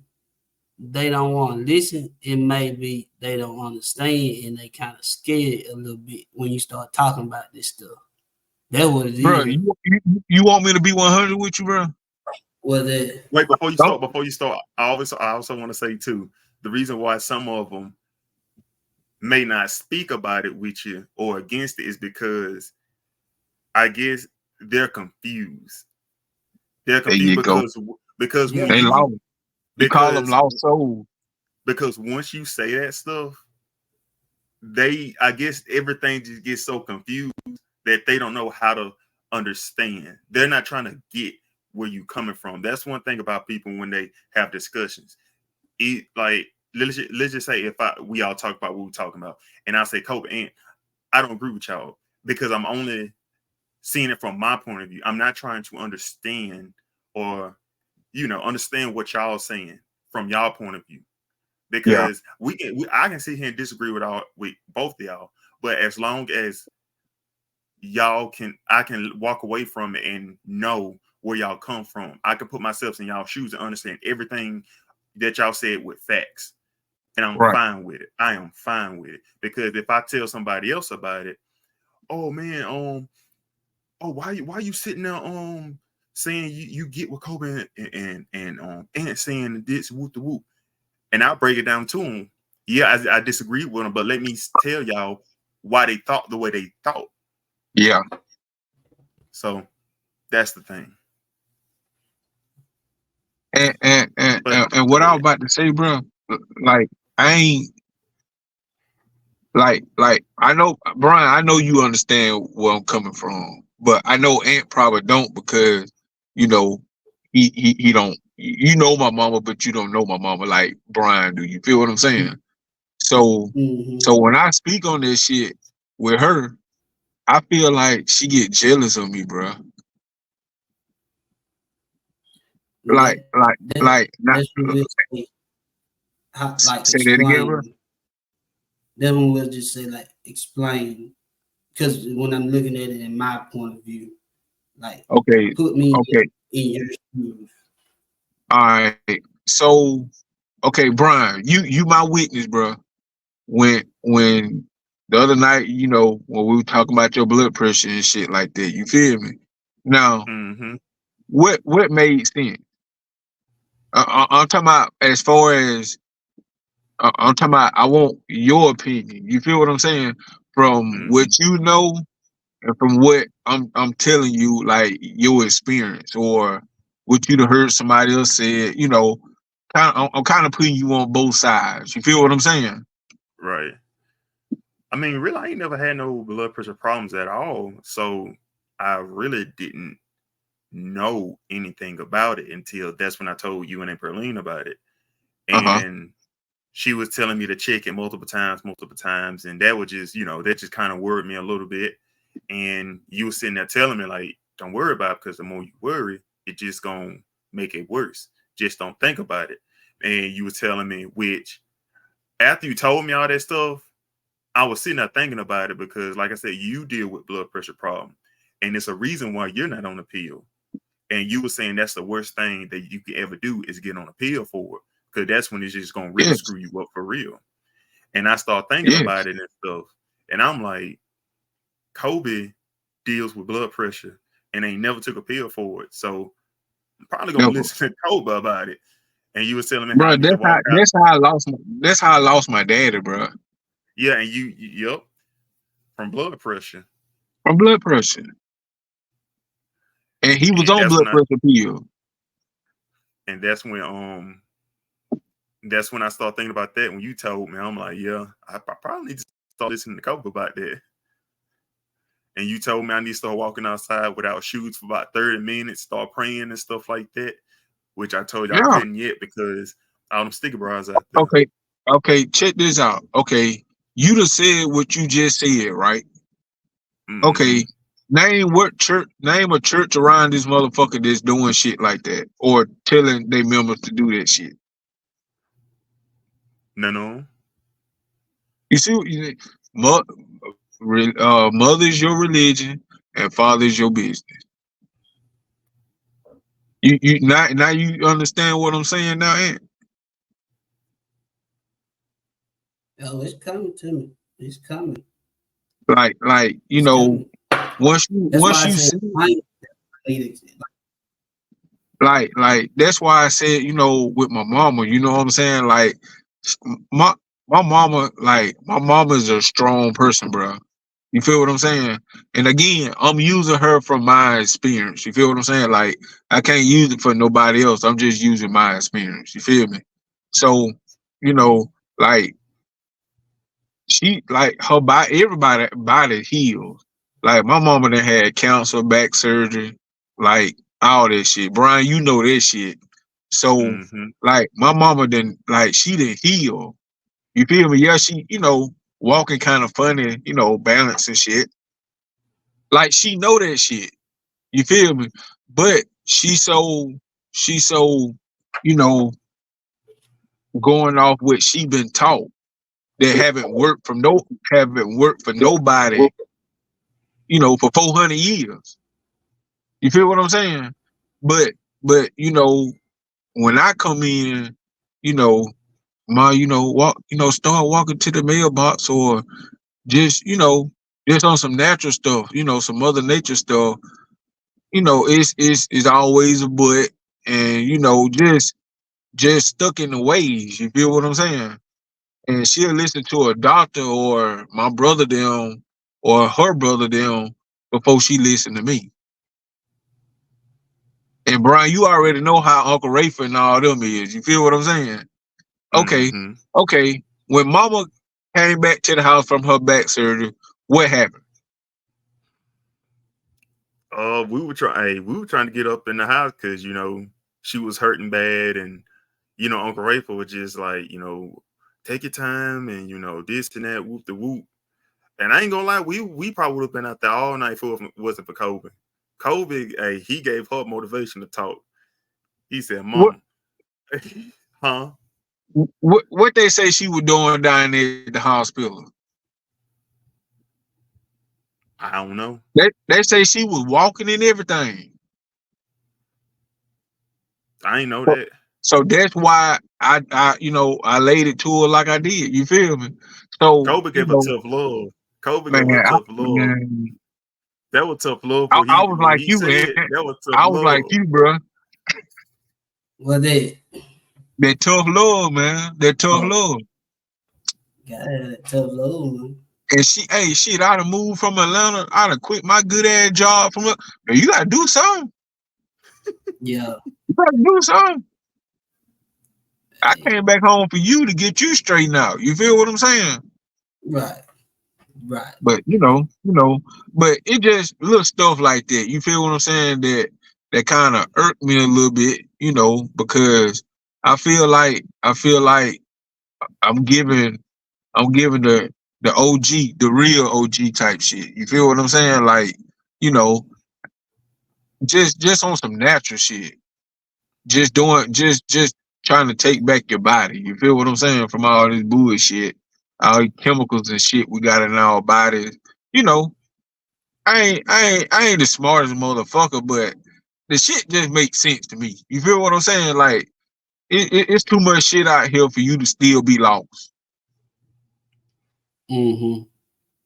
they don't want to listen. It may be they don't understand and they kind of scared a little bit when you start talking about this stuff. That's what it Bro, is. you want me to be 100 with you, bro? Well, that Wait, Don't. before you start, I also want to say too, the reason why some of them may not speak about it with you or against it is because I guess they're confused. They're There confused you go. because yeah, when They lost. You call them because lost souls. because once you say that stuff, I guess everything just gets so confused that they don't know how to understand. They're not trying to get where you coming from. That's one thing about people when they have discussions. Like let's just say if we all talk about what we're talking about, and I say Kobe, and I don't agree with y'all because I'm only seeing it from my point of view. I'm not trying to understand or understand what y'all saying from y'all point of view Yeah. because I can sit here and disagree with both of y'all, but as long as I can walk away from it and know where y'all come from. I can put myself in y'all shoes and understand everything that y'all said with facts, and I'm Right. fine with it. I am fine with it because if I tell somebody else about it, oh man, why you sitting there saying you get with Kobe and saying this whoop the whoop, and I'll break it down to them. Yeah, I disagree with them, but let me tell y'all why they thought the way they thought. Yeah. So that's the thing. But And go what I was ahead. about to say, bro, like I ain't like I know Brian, I know you understand where I'm coming from, but I know Aunt probably don't because you know he don't you know my mama, but you don't know my mama like Brian do. You feel what I'm saying? So mm-hmm. so when I speak on this shit with her, I feel like she get jealous of me, bro. Like that, like that like not that's what we'll say. How, like say that again, bro. explain. That one will just say like explain because when I'm looking at it in my point of view, like Okay, put me okay, in your shoes. all right. So okay, Brian, you my witness, bro. When the other night, when we were talking about your blood pressure and shit like that, you feel me? Now, Mm-hmm. what made sense? I'm talking about as far as I'm talking about. I want your opinion. You feel what I'm saying? From what Mm-hmm. you know and from what I'm telling you, like your experience or what you'd have heard somebody else said. I'm kind of putting you on both sides. You feel what I'm saying? Right. I mean, really, I ain't never had no blood pressure problems at all. So I really didn't know anything about it until that's when I told you and Perlene about it. Uh huh. And she was telling me to check it multiple times. And that would just, that just kind of worried me a little bit. And you were sitting there telling me, like, don't worry about it because the more you worry, it just going to make it worse. Just don't think about it. And you were telling me, which after you told me all that stuff, I was sitting there thinking about it because, like I said, you deal with blood pressure problem. And it's a reason why you're not on the pill. And you were saying that's the worst thing that you could ever do is get on a pill for it. Because that's when it's just going to really Yes. screw you up for real. And I start thinking Yes. about it and stuff. And I'm like, Kobe deals with blood pressure and ain't never took a pill for it. So I'm probably going to Never. listen to Kobe about it. And you was telling me how I Bro, need to walk out. that's how I lost my daddy, bro. Yeah. And yep, from blood pressure. From blood pressure. And he was And on blood pressure pill. that's when I started thinking about that. When you told me, I'm like, yeah, I probably need to start listening to Kobe about that. And you told me I need to start walking outside without shoes for about 30 minutes, start praying and stuff like that, which I told you I Yeah. couldn't yet because All them sticker bras out there. Okay, okay, check this out. Okay, you done said what you just said, right? Mm-hmm. Okay, name a church around this motherfucker that's doing shit like that or telling their members to do that shit. No. You see, mother is your religion and father is your business. You now you understand what I'm saying now, Ant? Oh, it's coming to me. It's coming. Like you It's know, coming. once That's why I you said see, I need it. like that's why I said, you know, with my mama, you know what I'm saying? Like my my mama is a strong person, bro. You feel what I'm saying? And again, I'm using her from my experience. You feel what I'm saying? Like I can't use it for nobody else. I'm just using my experience. You feel me? So, you know, like she like her body, everybody body heals. Like my mama done had cancer, back surgery, like all that shit. Brian, you know that shit. So Mm-hmm. like my mama didn't like she didn't heal. You feel me? Yeah, she, you know, walking kind of funny, you know, balance and shit. Like she know that shit. You feel me? But she so, you know, going off what she been taught that haven't worked for nobody, you know, for 400 years. You feel what I'm saying? But you know, when I come in, you know, start walking to the mailbox or just, you know, just on some natural stuff, you know, some mother nature stuff, you know, it's always a but and you know, just stuck in the ways. You feel what I'm saying? And she'll listen to a doctor or my brother them or her brother them before she listen to me. And Brian, you already know how Uncle Rafa and all them is. You feel what I'm saying? Okay, Mm-hmm. okay. When Mama came back to the house from her back surgery, what happened? We were trying to get up in the house because she was hurting bad, and Uncle Rayful was just like, take your time, and this and that, whoop the whoop. And I ain't gonna lie, we probably would have been out there all night if it wasn't for COVID. COVID, hey, he gave her motivation to talk. He said, What "Mama, huh? what they say she was doing down there at the hospital? I don't know. They say she was walking and everything. I ain't know So that. so that's why I laid it to her like I did. You feel me? So, COVID gave her tough love. COVID man, gave her tough love. man, That was tough love for I he was when like he you, said man. that was tough I was like love. you, bro. Well, they That tough love, man. That tough oh, love. got that tough love, man. And hey, shit, I'd have moved from Atlanta. I'd have quit my good ass job from. You gotta do something. Yeah, You gotta do something. I hey, came back home for you to get you straightened out. You feel what I'm saying? right, right. But but it just little stuff like that. You feel what I'm saying? That kind of irked me a little bit, because I feel like I'm giving the OG, the real OG type shit. You feel what I'm saying? Like, you know, just on some natural shit. Just trying to take back your body. You feel what I'm saying? From all this bullshit, all the chemicals and shit we got in our bodies. You know, I ain't the smartest motherfucker, but the shit just makes sense to me. You feel what I'm saying? Like it's too much shit out here for you to still be lost. Mm-hmm.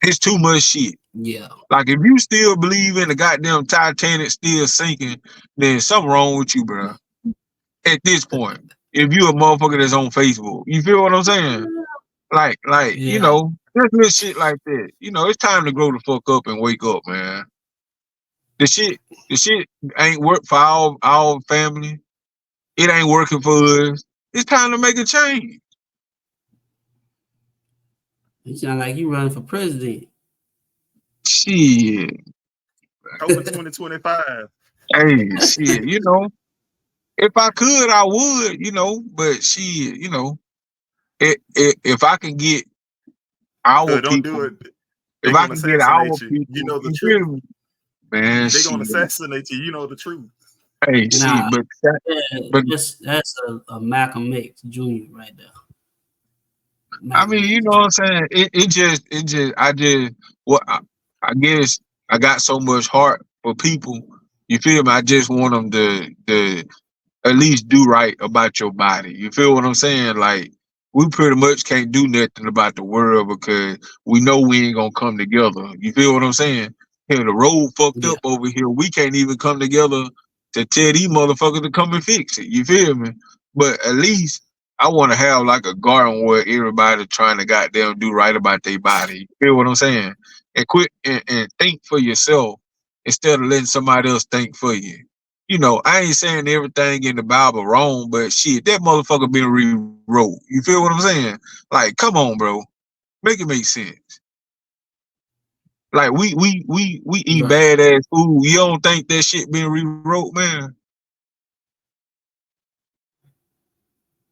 It's too much shit. Yeah. Like if you still believe in the goddamn Titanic still sinking, then something wrong with you, bro. At this point, if you a motherfucker that's on Facebook, you feel what I'm saying? Like Yeah. just little shit like that. It's time to grow the fuck up and wake up, man. The shit ain't work for our family. It ain't working for us. It's time to make a change. You sound like you running for president. Shit. COVID 2025. Hey, shit, If I could, I would, but if I can get our Don't do people, it. They're if I gonna can get our assassinate you. You people, know the you truth. feel me? Man, They're gonna shit. assassinate you. You know the truth. Hey, Nah, shit, but that's a Malcolm X Jr. right there. I Malcolm mean, you X know what I'm saying? I guess I got so much heart for people. You feel me? I just want them to at least do right about your body. You feel what I'm saying? Like, we pretty much can't do nothing about the world because we know we ain't gonna come together. You feel what I'm saying? Here, the road fucked Yeah. up over here. We can't even come together to tell these motherfuckers to come and fix it. You feel me? But at least I want to have like a garden where everybody trying to goddamn do right about their body. You feel what I'm saying? And quit and think for yourself instead of letting somebody else think for you. I ain't saying everything in the Bible wrong, but shit, that motherfucker been rewrote. You feel what I'm saying? Like, come on, bro, make it make sense. Like, we eat Right. badass food. You don't think that shit been rewrote, man?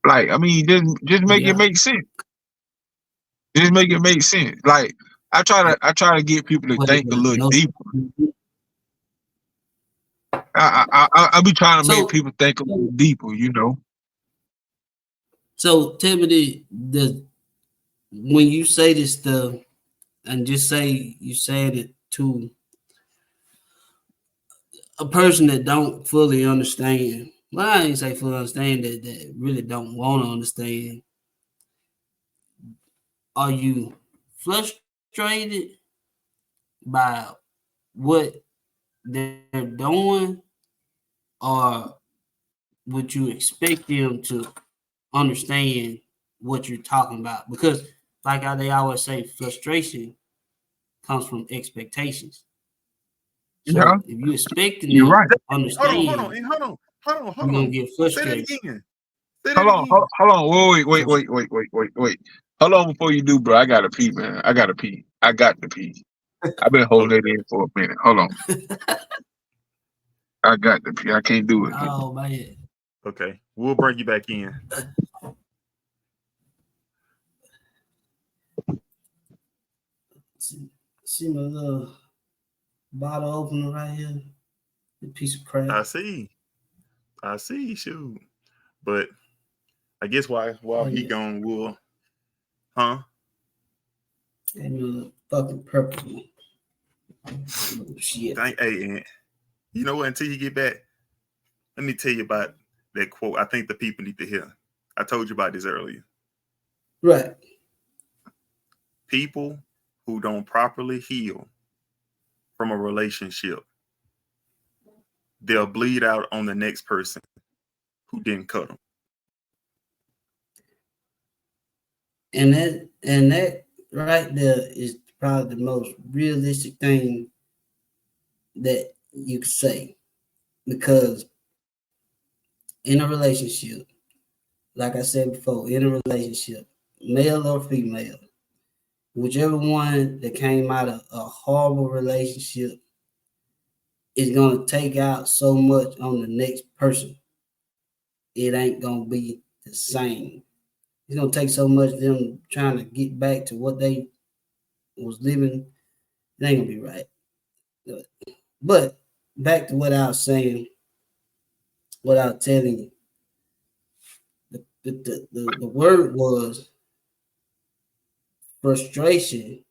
Like, I mean, just make it Yeah. make sense. Just make it make sense. Like, I try to get people to Wait, think a little no. deeper. I be trying to make So, people think a little deeper. so tell me the when you say this stuff, and just say you said it to a person that don't fully understand. Well, I ain't say fully understand that really don't want to understand. Are you frustrated by what they're doing, or would you expect them to understand what you're talking about? Because, like they always say, frustration comes from expectations. Yeah, So, if you're expecting you're them right. to Hold understand, on, and hold you're gonna on. get Say that frustrated. again. Say that Hold on, again. hold on, wait, So, wait, wait, wait, wait, wait, wait. Hold on before you do, bro. I gotta pee, man. I gotta pee. I got to pee. I've been holding it Okay. in for a minute. Hold on. I got to pee. I can't do it. oh man, Okay. We'll bring you back in. see my little bottle opener right here, the piece of crap. I see. I see. Shoot. But I guess while Oh he yeah, gone, we'll huh? and the fucking purple one. Oh, shit. Hey, Aunt. You know what? Until you get back, let me tell you about that quote. I think the people need to hear. I told you about this earlier. Right. People who don't properly heal from a relationship, they'll bleed out on the next person who didn't cut them. And that right there is probably the most realistic thing that you could say, because in a relationship, like I said before, in a relationship, male or female, whichever one that came out of a horrible relationship is gonna take out so much on the next person. It ain't gonna be the same. It's gonna take so much of them trying to get back to what they was living. It ain't gonna be right. But back to what I was saying, what I was telling you, the word was frustration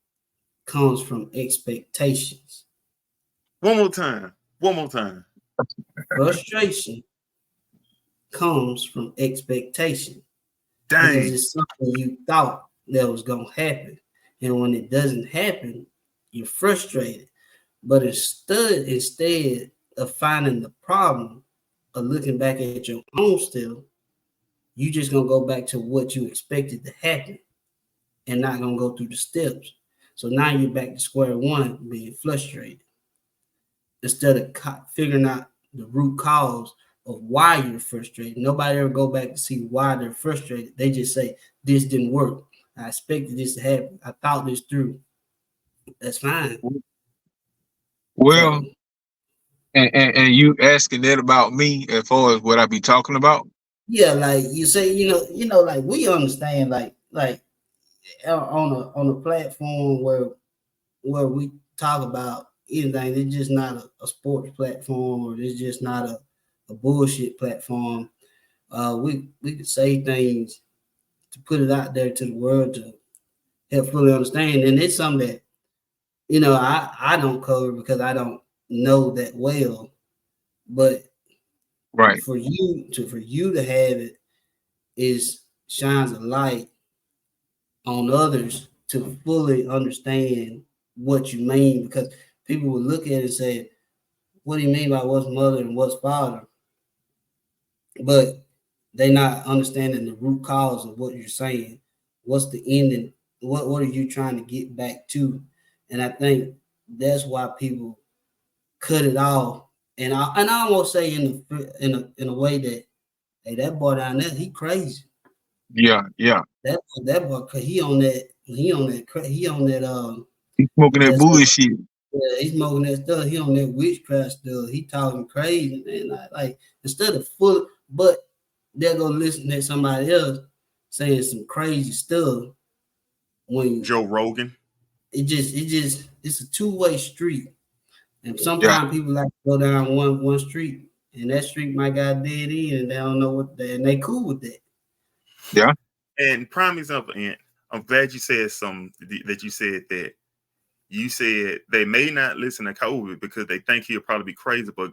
comes from expectations. One more time. One more time. Frustration comes from expectation, because Dang. it's something you thought that was gonna happen, and when it doesn't happen, you're frustrated. But instead of finding the problem or looking back at your own self, you just gonna go back to what you expected to happen and not gonna go through the steps. So now you're back to square one, being frustrated instead of figuring out the root cause of why you're frustrated. Nobody ever go back to see why they're frustrated. They just say this didn't work. I expected this to happen. I thought this through. That's fine. Well, So And you asking that about me as far as what I be talking about? Yeah, like you say, like we understand, like on a platform where we talk about anything. It's just not a sports platform, or it's just not a bullshit platform. We could say things to put it out there to the world to help fully understand, and it's something that I don't cover because I don't know that well, but Right. for you to have it is shines a light on others to fully understand what you mean, because people will look at it and say, what do you mean by what's mother and what's father? But they not understanding the root cause of what you're saying. What's the ending? What are you trying to get back to? And I think that's why people cut it off. And I almost say in a way that, hey, that boy down there, he crazy. Yeah, yeah. That boy, cause he on that He's smoking that that's bullshit. yeah, he's smoking that stuff. He on that witchcraft stuff. He talking crazy, and like instead of full, but they're gonna listen to somebody else saying some crazy stuff. When Joe Rogan. it's a two-way street, and Yeah, sometimes people like to go down one street, and that street might got dead end, and they don't know and they cool with that. yeah. And prime example, and I'm glad you said something that you said that. You said they may not listen to COVID because they think he'll probably be crazy, but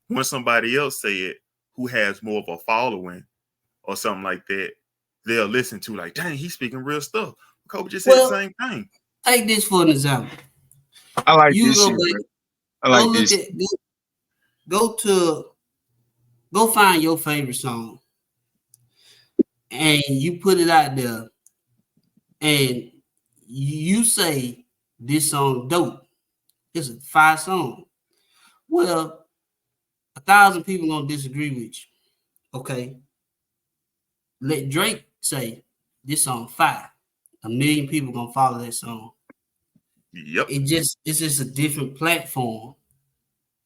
when somebody else say it who has more of a following or something like that, they'll listen to like, dang, he's speaking real stuff. Kobe just said the Well, same thing. take this for an example. I like You this go shit, back, bro. I go like look this. at, go find your favorite song, and you put it out there, and you say this song dope. It's a fire song. Well, 1,000 people gonna disagree with you. Okay, let Drake say this song fire. 1,000,000 people gonna follow that song. Yep. It's just a different platform,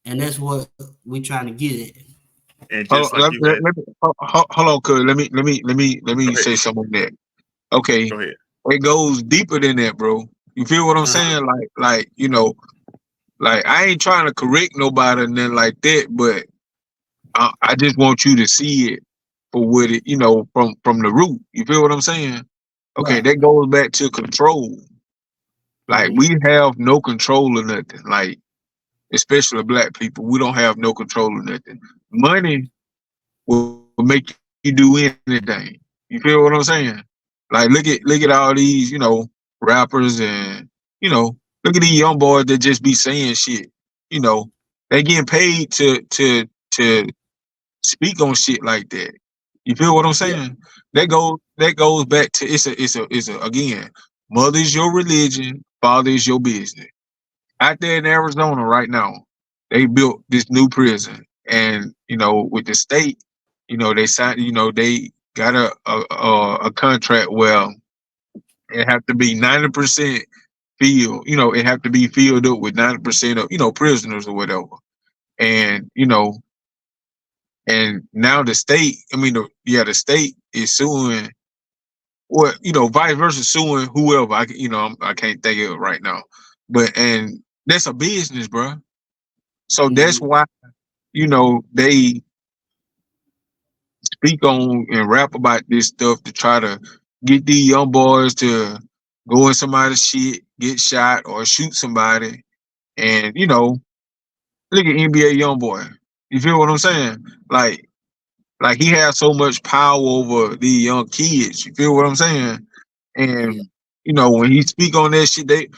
and that's what we're trying to get at. And Hold just on, like you had, hold on, cuz. Let go me ahead. say something on that. Okay, Go ahead. it goes deeper than that, bro. You feel what I'm Uh-huh. saying? Like like I ain't trying to correct nobody and nothing like that, but I just want you to see it for what it, from the root. You feel what I'm saying? Okay, Right. that goes back to control. Like Mm-hmm. we have no control of nothing. Like especially black people, we don't have no control of nothing. Money will make you do anything. You feel what I'm saying? Like look at all these, rappers and look at these young boys that just be saying shit. You know, they getting paid to speak on shit like that. You feel what I'm Yeah. saying? That goes back to it's a again, mother is your religion, father is your business. Out there in Arizona right now, they built this new prison, and with the state, they signed, they got a contract where it have to be 90% filled. It have to be filled up with 90% of prisoners or whatever, and and now the state, the state is suing, or vice versa, suing whoever. I can't think of it right now, but and that's a business, bro. So that's Mm-hmm. why they speak on and rap about this stuff to try to get these young boys to go in somebody's shit, get shot, or shoot somebody. And look at NBA young boy. You feel what I'm saying? Like he has so much power over these young kids. You feel what I'm saying? Yeah. And when he speak on that shit, they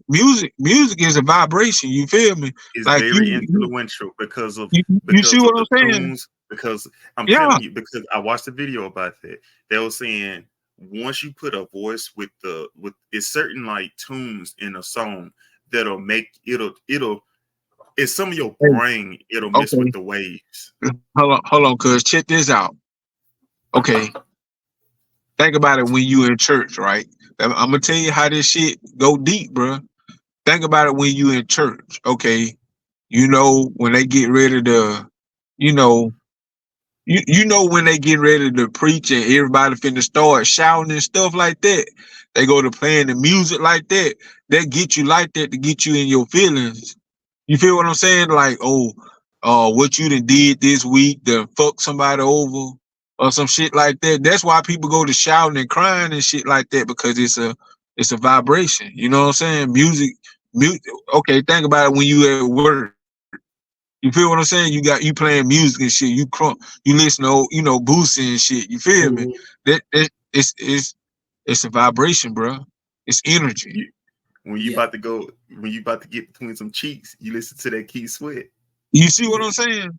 music is a vibration. You feel me? Is Like very influential you see because of what the I'm saying? tunes. Because I'm Yeah. telling you, because I watched a video about that. They were saying once you put a voice with it's certain like tunes in a song that'll make it'll it's some of your Hey, brain, it'll mess with okay. the waves. Hold on, cuz check this out. Okay. Think about it when you in church, right? I'm gonna tell you how this shit go deep, bro. Think about it when you in church. Okay. You know, when they get ready to, you know, you know when they get ready to preach and everybody finna start shouting and stuff like that, they go to playing the music like that. That get you like that to get you in your feelings. You feel what I'm saying? Like, oh, what you done did this week to fuck somebody over or some shit like that. That's why people go to shouting and crying and shit like that, because it's a vibration. You know what I'm saying? Music. Okay, think about it when you at work. You feel what I'm saying? You playing music and shit. You listen to Boosie and shit. You feel me? Mhm. That it's a vibration, bro. It's energy. When you Yeah. about to go, when you about to get between some cheeks, you listen to that Keith Sweat. You see what I'm saying?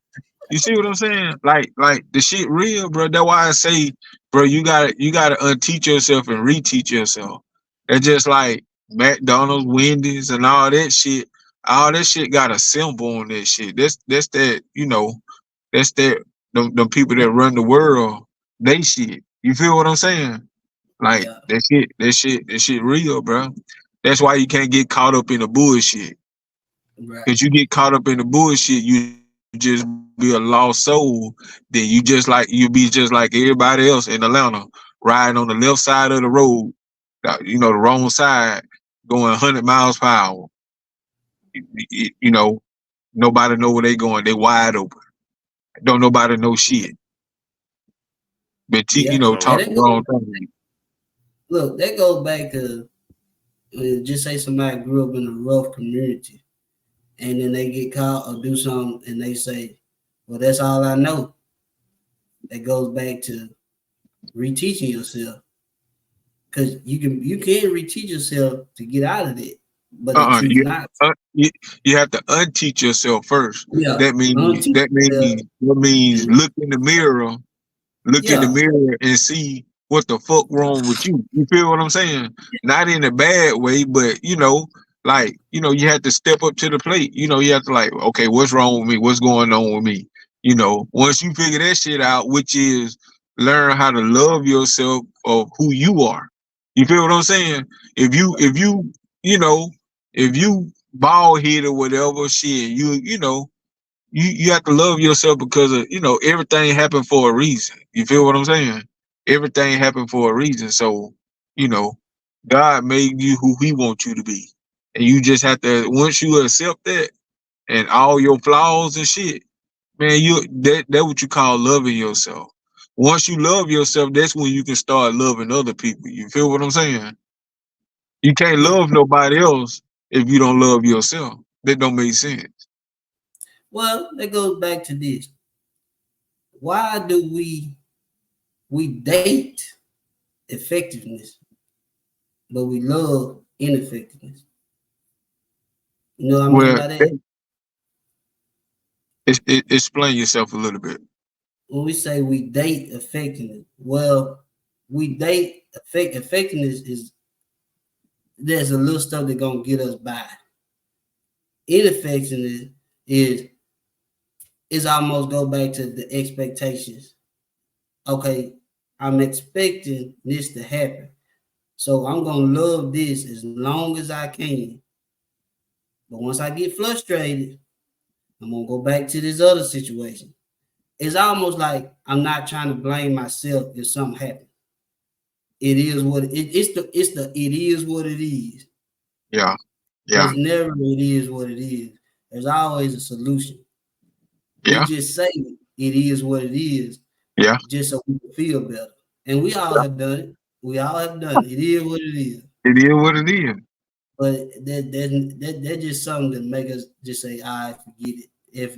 You see what I'm saying? Like the shit real, bro. That's why I say, bro, you gotta unteach yourself and reteach yourself. It's just like McDonald's, Wendy's, and all that shit. All that shit got a symbol on that shit. That's that, that's that them people that run the world, they shit. You feel what I'm saying? Like Yeah. that shit real, bro. That's why you can't get caught up in the bullshit. Right. Cause you get caught up in the bullshit, you just be a lost soul. Then you'll be just like everybody else in Atlanta, riding on the left side of the road, the wrong side, going 100 miles per hour. You know, nobody know where they going. They wide open. Don't nobody know shit. But Yeah. So And talk that the goes, wrong thing. look, that goes back to just say somebody grew up in a rough community and then they get caught or do something and they say, well, that's all I know. That goes back to reteaching yourself. Because you can reteach yourself to get out of it, but they choose You, not. you have to unteach yourself first. Yeah. That means Unteach that yourself means that means and look in the mirror. Look in the yeah. mirror and see what the fuck wrong with you. You feel what I'm saying? Not in a bad way, but you have to step up to the plate. You have to like, okay, what's wrong with me? What's going on with me? Once you figure that shit out, which is learn how to love yourself of who you are. You feel what I'm saying? You know, if you bald head or whatever, shit, you have to love yourself because of everything happened for a reason. You feel what I'm saying? Everything happened for a reason. So you know, God made you who He wants you to be, and you just have to once you accept that and all your flaws and shit, man, that what you call loving yourself. Once you love yourself, that's when you can start loving other people. You feel what I'm saying? You can't Yeah. love nobody else if you don't love yourself. That don't make sense. Well, that goes back to this. Why do we date effectiveness, but we love ineffectiveness? You know what I mean Well, by that? explain yourself a little bit. When we say we date effectiveness, well, we date effectiveness is there's a little stuff that gonna get us by. Ineffectiveness is is almost go back to the expectations. Okay, I'm expecting this to happen. So I'm gonna love this as long as I can. But once I get frustrated, I'm gonna go back to this other situation. It's almost like I'm not trying to blame myself if something happens. It is what it is what it is. Yeah, yeah, There's never it is what it is. There's always a solution. We yeah, just say it is what it is, yeah. just so we can feel better. And we all have done it. We all have done it. It is what it is. It is what it is. But that's just something that make us just say, I forget it. If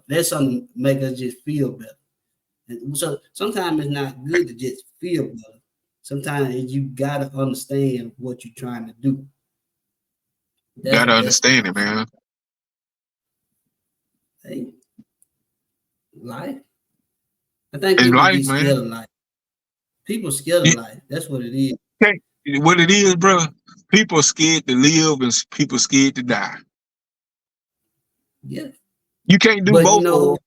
that's something that make us just feel better. And so sometimes it's not good to just feel better. Sometimes you gotta understand what you're trying to do. Gotta That's understand it, man. hey, life. I think It's people life, get man. scared of life. People scared of You life. That's what it is. can't, what it is, bro. People scared to live and people scared to die. Yeah. You can't do But both of them.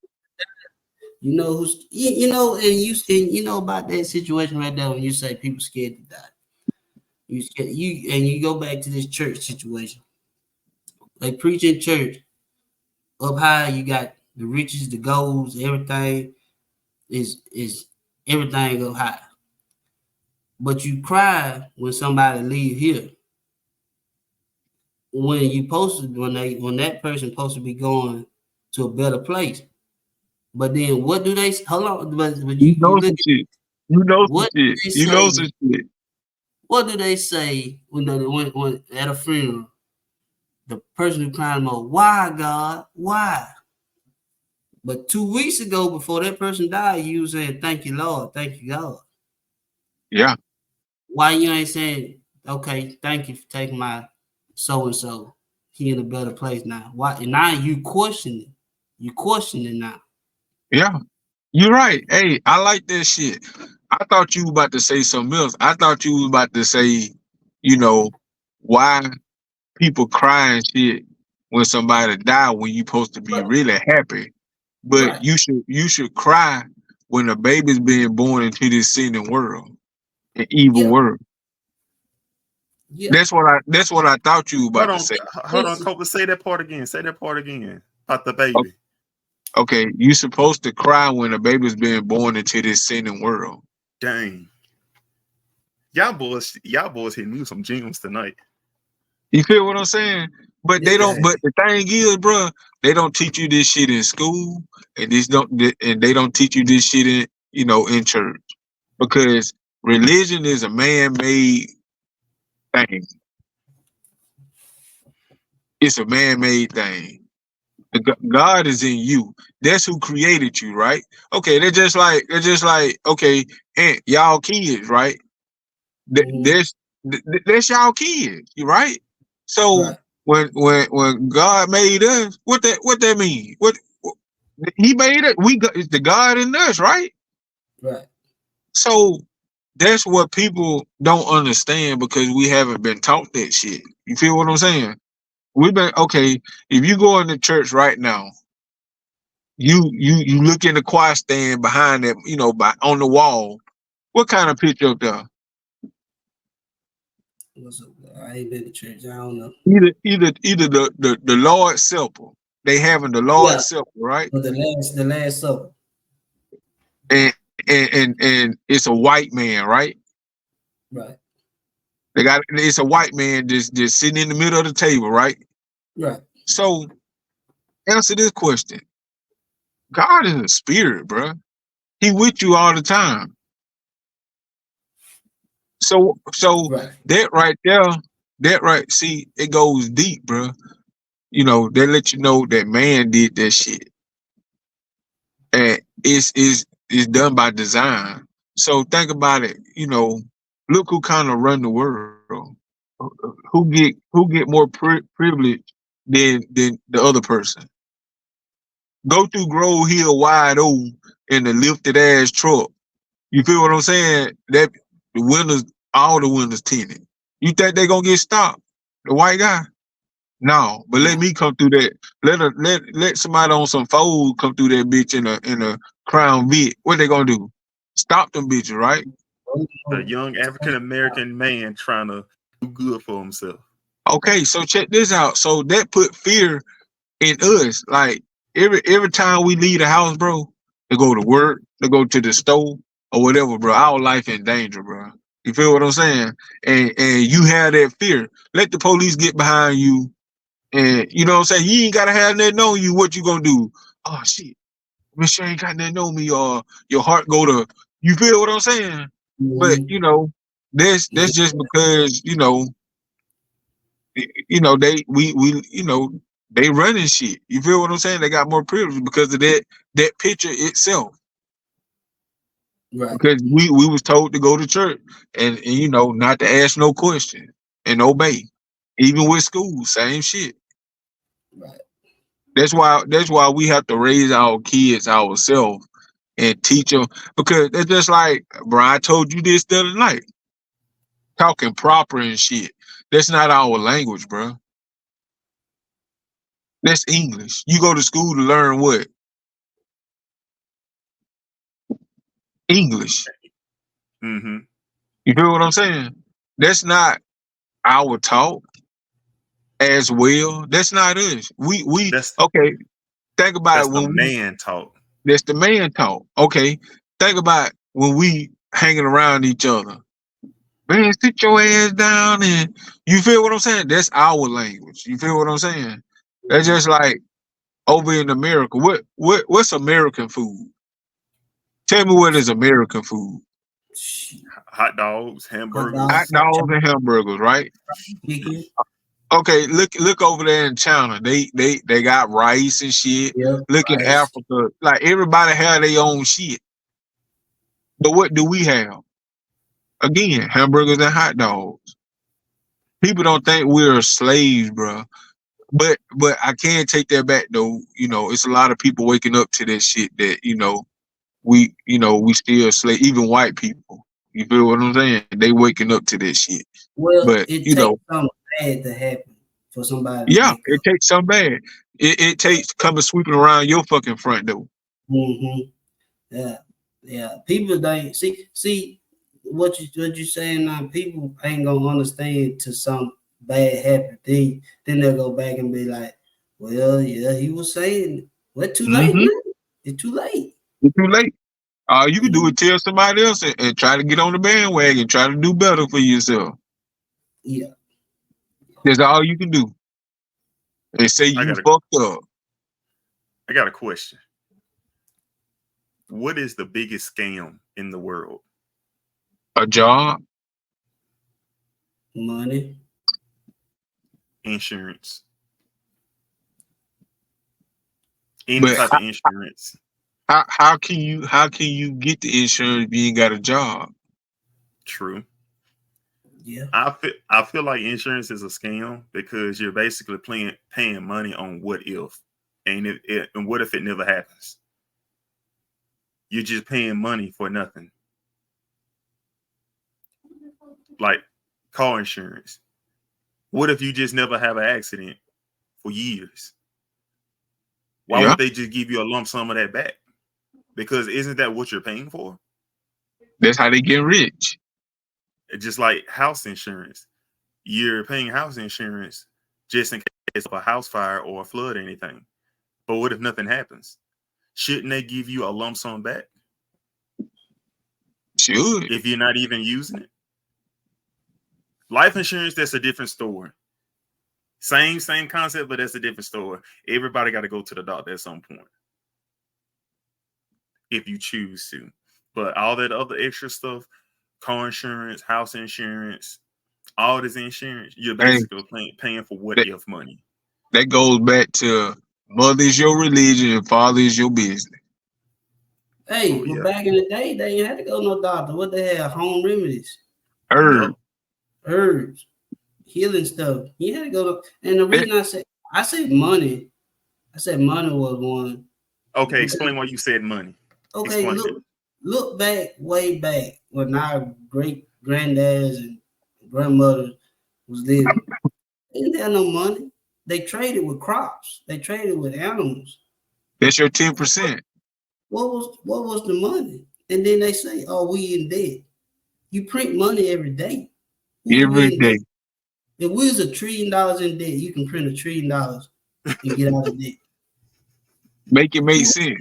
and you know about that situation right there when you say people scared to die. You go back to this church situation. They preach in church. up high. You got the riches, the goals, everything is everything up high. But you cry when somebody leave here. When you posted when that person supposed to be going to a better place. But then what do they hold on? But You you know look some at shit. You know some what shit. they You know say. some shit. What do they say when at a funeral? The person who climbed up, why God? Why? But 2 weeks ago, before that person died, you was saying, thank you, Lord, thank you, God. Yeah. Why you ain't saying, okay, thank you for taking my so and so. He in a better place now. Why? And now you questioning. You questioning now. Yeah. You're right. Hey, I like that shit. I thought you were about to say something else. I thought you was about to say, you know, why people cry and shit when somebody die when you supposed to be But, really happy. But right. you should cry when a baby's being born into this sinning world, an evil Yeah. world. Yeah. That's what I thought you were Hold about to on, say. hold on, Copa. Say that part again. Say that part again about the baby. Okay, you supposed to cry when a baby's being born into this sinning world. Dang, y'all boys hitting me some gems tonight. You feel what I'm saying? But they don't. Yeah, But the thing is, bro, they don't teach you this shit in school, and they don't teach you this shit in church because religion is a man-made thing. It's a man-made thing. God is in you. That's who created you, right? Okay, they're just like okay, and y'all kids, right? Th- Mm-hmm. That's that's y'all kids, you right? So Right. when God made us, what that mean? What He made it? It's the God in us, right? Right. So that's what people don't understand because we haven't been taught that shit. You feel what I'm saying? We've been okay. If you go into church right now, you look in the choir stand behind it, by on the wall. What kind of picture up there? What's up? I ain't been to church. I don't know. Either the Lord's Supper. They having the Yeah. Lord's Supper, right? But the last supper. And it's a white man, right? Right. It's a white man just sitting in the middle of the table, right? Right. So answer this question. God is a spirit, bro. He with you all the time. So Right. see, it goes deep, bro. They let you know that man did that shit. And it's done by design. So think about it. Look who kind of run the world. Who get more privilege than the other person. Go through Grove Hill wide open in the lifted ass truck. You feel what I'm saying? That the windows, all the windows tinted. You think they gonna get stopped? The white guy? No, but let No. me come through that. Let somebody on some fold come through that bitch in a Crown Vic. What they gonna do? Stop them bitches, right? a young African American man trying to do good for himself. Okay, so check this out. So that put fear in us. Like every time we leave the house, bro, to go to work, to go to the store or whatever, bro, our life in danger, bro. You feel what I'm saying? And you have that fear. Let the police get behind you. And you know what I'm saying? You ain't gotta have nothing on you. What you gonna do? Oh shit, Miss Sure ain't got nothing on me, or your heart go to you feel what I'm saying? But Mm-hmm. that's just because, they running shit. You feel what I'm saying? They got more privilege because of that picture itself. Right. Because we was told to go to church and not to ask no question and obey. Even with school, same shit. Right. That's why we have to raise our kids ourselves and teach them because they're just like, bro, I told you this the other night. Talking proper and shit. That's not our language, bro. That's English. You go to school to learn what? English. Mm-hmm. You feel what I'm saying? That's not our talk as well. That's not us. We That's okay. think about That's it the when man talk. that's the man talk. Okay, think about when we hanging around each other. Man, sit your ass down, and you feel what I'm saying? That's our language. You feel what I'm saying? That's just like over in America. What's American food? Tell me what is American food? Hot dogs, hamburgers. Hot dogs and hamburgers, right? Chicken. Okay, look over there in China. They got rice and shit. Yep. Look in Rice. Africa, like everybody have their own shit. But what do we have? Again, hamburgers and hot dogs. People don't think we're slaves, bro. But I can take that back though. You know, it's a lot of people waking up to that shit that we still slave. Even white people. You feel what I'm saying? They waking up to that shit. Well, But it takes something bad to happen for somebody to yeah, wake it up. takes some bad. It takes coming sweeping around your fucking front door. Yeah. People don't see what you saying now. People ain't gonna understand till some bad happen. Then they'll go back and be like, well, yeah, he was saying, well, too late now. It's too late. It's too late. You can do it, tell somebody else and try to get on the bandwagon, try to do better for yourself. Yeah. That's all you can do. And say you fucked up. I got a question. What is the biggest scam in the world? A job. Money. Insurance. Any type of insurance. How can you get the insurance if you ain't got a job? True. Yeah. I feel like insurance is a scam because you're basically paying money on what if, and what if it never happens? You're just paying money for nothing. Like car insurance. What if you just never have an accident for years? Why won't they just give you a lump sum of that back? Because isn't that what you're paying for? That's how they get rich. Just like house insurance. You're paying house insurance just in case of a house fire or a flood or anything. But what if nothing happens? Shouldn't they give you a lump sum back? Should. If you're not even using it. Life insurance, that's a different story. Same concept, but that's a different story. Everybody got to go to the doctor at some point. If you choose to. But all that other extra stuff, car insurance, house insurance, all this insurance, you're basically paying for what if money. That goes back to mother is your religion and father is your business. Hey, back in the day, they ain't had to go to no doctor. What they had? Home remedies. Herbs. Healing stuff. You had to go to, and the reason I said money was one. Okay, explain why you said money. Okay, look back, way back when our great granddads and grandmothers was living. They didn't have no money. They traded with crops. They traded with animals. That's your 10%. What was the money? And then they say, "Oh, we in debt." You print money every day. Every day. If we was $1 trillion in debt, you can print $1 trillion and get out of debt. Make it make sense.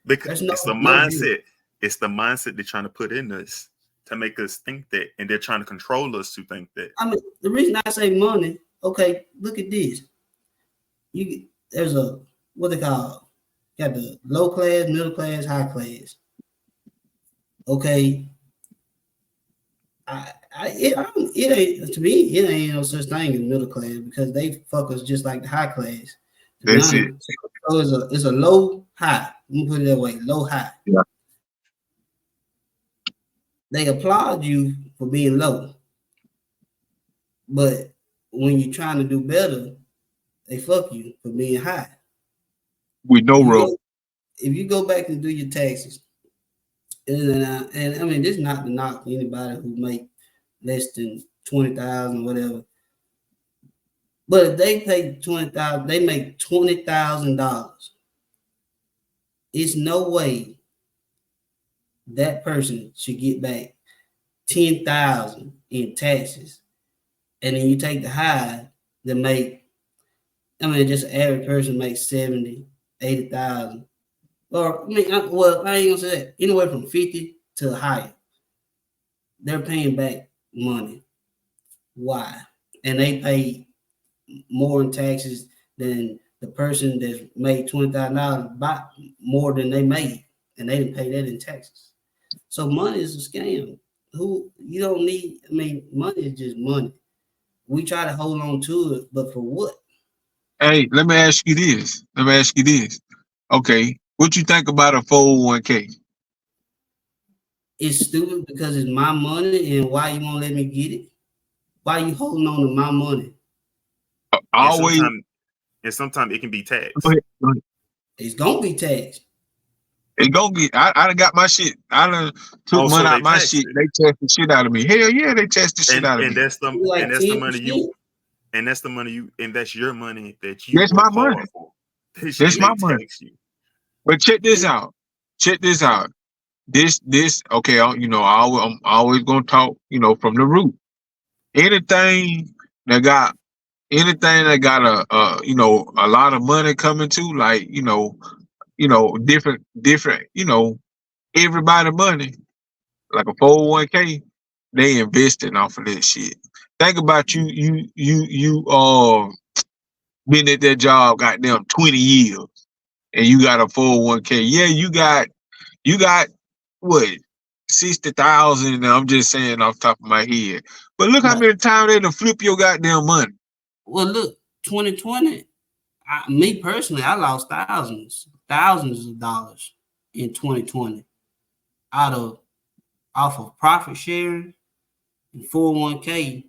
Because it's the mindset. It's the mindset they're trying to put in us to make us think that, and they're trying to control us to think that. I mean, the reason I say money, okay, look at this. There's a what they call, got the low class, middle class, high class. Okay. It ain't, to me, it ain't no such thing as middle class because they fuck us just like the high class. That's it. So it's a low high. Let me put it that way, low high. Yeah. They applaud you for being low, but when you're trying to do better, they fuck you for being high. With no road. If you go back and do your taxes, and I mean, this is not to knock anybody who make less than 20,000, whatever. But if they pay 20,000, they make $20,000. It's no way that person should get back 10,000 in taxes, and then you take the high to make, I mean, just an average person makes 70, 80,000. Or, I mean, I ain't gonna say that. Anywhere from 50 to higher. They're paying back money. Why? And they pay more in taxes than the person that's made $20,000 by more than they made, and they didn't pay that in taxes. So money is a scam. You don't need. I mean, money is just money. We try to hold on to it, but for what? Hey, let me ask you this. Okay, what you think about a 401k? It's stupid because it's my money, and why you won't let me get it? Why you holding on to my money? Always. And sometimes it can be taxed. Go ahead. It's gonna be taxed. It gonna get. I done got my shit. I done took money out my shit. They taxed the shit out of me. Hell yeah, they taxed the shit out of me. That's the like and that's the money you. And that's the money you. And that's your money that you. That's my money. That's my money. But check this out. This okay. I'm always gonna talk. From the root. Anything that got a lot of money coming to, like different everybody money, like a 401k, they investing off of that shit. Think about you been at that job goddamn 20 years and you got a 401k. Yeah, you got what, 60,000. I'm just saying off the top of my head. But look how many times they done flip your goddamn money. Well, look, 2020, me personally, I lost thousands of dollars in 2020 off of profit sharing and 401k.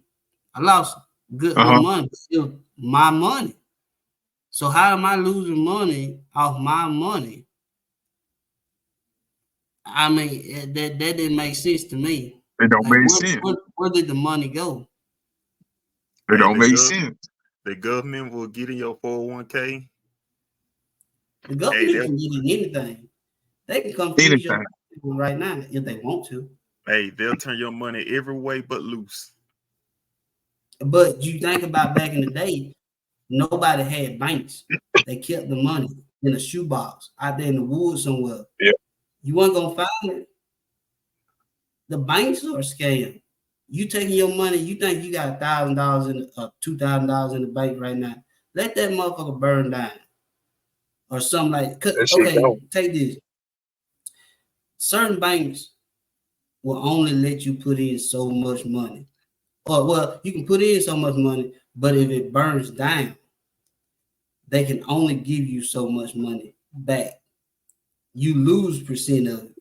I lost good money, but still my money. So how am I losing money off my money? I mean, that didn't make sense to me. It don't make sense. Where did the money go? It don't make sense. The government will get in your 401k. The government can get in anything. They can come to you right now if they want to. Hey, they'll turn your money every way but loose. But you think about back in the day, nobody had banks. They kept the money in a shoebox out there in the woods somewhere. Yeah. You weren't gonna find it. The banks are a scam. You taking your money, you think you got $1,000 in $2,000 in the bank right now. Let that motherfucker burn down. Or something like okay, take this. Certain banks will only let you put in so much money. Or well, you can put in so much money, but if it burns down, they can only give you so much money back. You lose percent of it.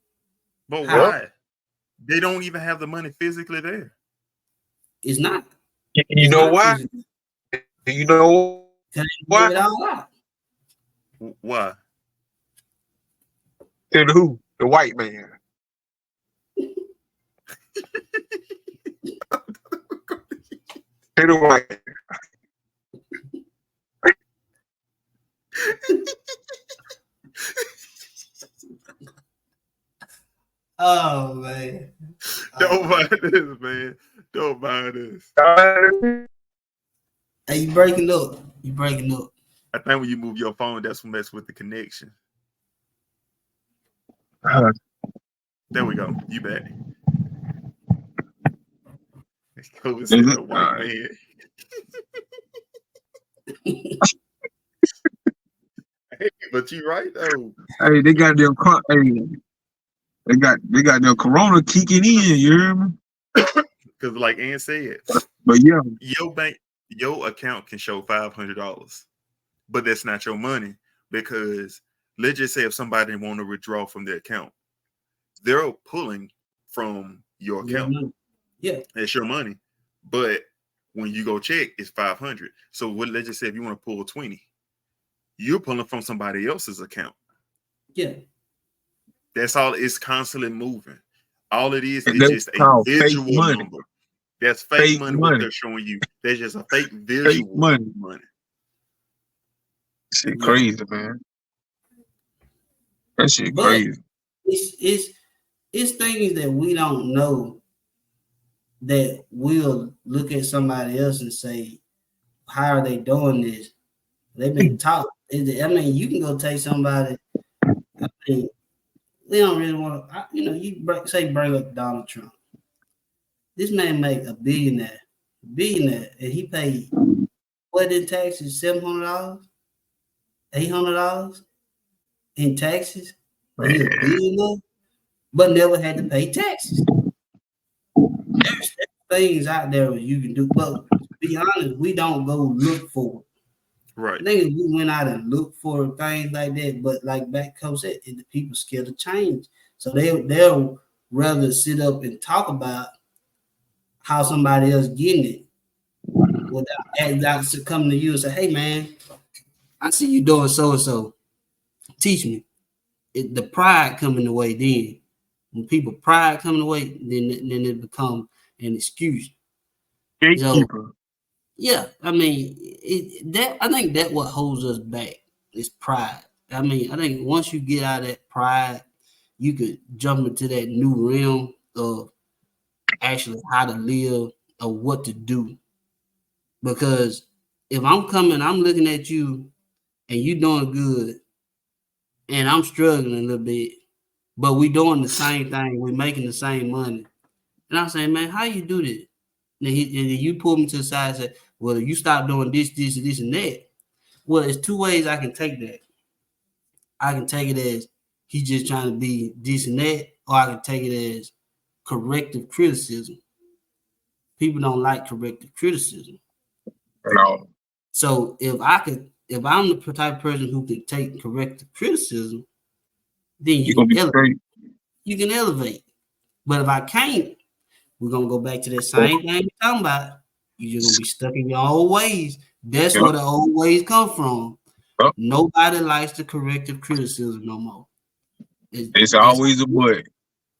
But why? They don't even have the money physically there. It's not. You know why? You know why? It all out. Why? To the who? The white man. To the white man. Oh man. Don't buy this, man. Don't buy this. Hey, you breaking up. I think when you move your phone, that's what messes with the connection. There we go. You back. COVID said the white man. Hey, but you right though. Hey, they got their corona kicking in, you hear me? Because like Ann said, but yeah, your account can show $500, but that's not your money, because let's just say if somebody want to withdraw from their account, they're pulling from your account. Yeah, it's your money, but when you go check, it's 500. So let's just say if you want to pull 20, you're pulling from somebody else's account. Yeah, that's all. It's constantly moving. All it is just a visual number. That's fake money. What they're showing you. There's just a fake visual money. Shit crazy, man. That shit crazy. It's things that we don't know that we'll look at somebody else and say, how are they doing this? They've been taught. I mean, you can go take somebody. I mean, they don't really want to. You bring up Donald Trump. This man make a billionaire, and he paid what in taxes? $700, $800 in taxes. But he a billionaire, but never had to pay taxes. There's things out there you can do, but to be honest, we don't go look for it. Right. Niggas, we went out and looked for things like that, but like back Coach said, the people scared of change, so they'll rather sit up and talk about how somebody else getting it without coming to you and say, "Hey man, I see you doing so and so. Teach me." The pride coming away. Then when people pride coming away, then it become an excuse. Gatekeeper. So, yeah, I mean I think that what holds us back is pride. I mean, I think once you get out of that pride, you could jump into that new realm of actually how to live or what to do. Because if I'm looking at you and you doing good and I'm struggling a little bit, but we doing the same thing, we're making the same money. And I'm saying, man, how you do this? And you pull me to the side and say, well, you stop doing this, and that. Well, it's two ways I can take that. I can take it as he's just trying to be this and that, or I can take it as corrective criticism. People don't like corrective criticism. No. So if I'm the type of person who can take corrective criticism, then you can elevate. But if I can't, we're gonna go back to that same thing we're talking about. You're just gonna be stuck in your old ways. That's where the old ways come from. Nobody likes the corrective criticism no more. It's always a but.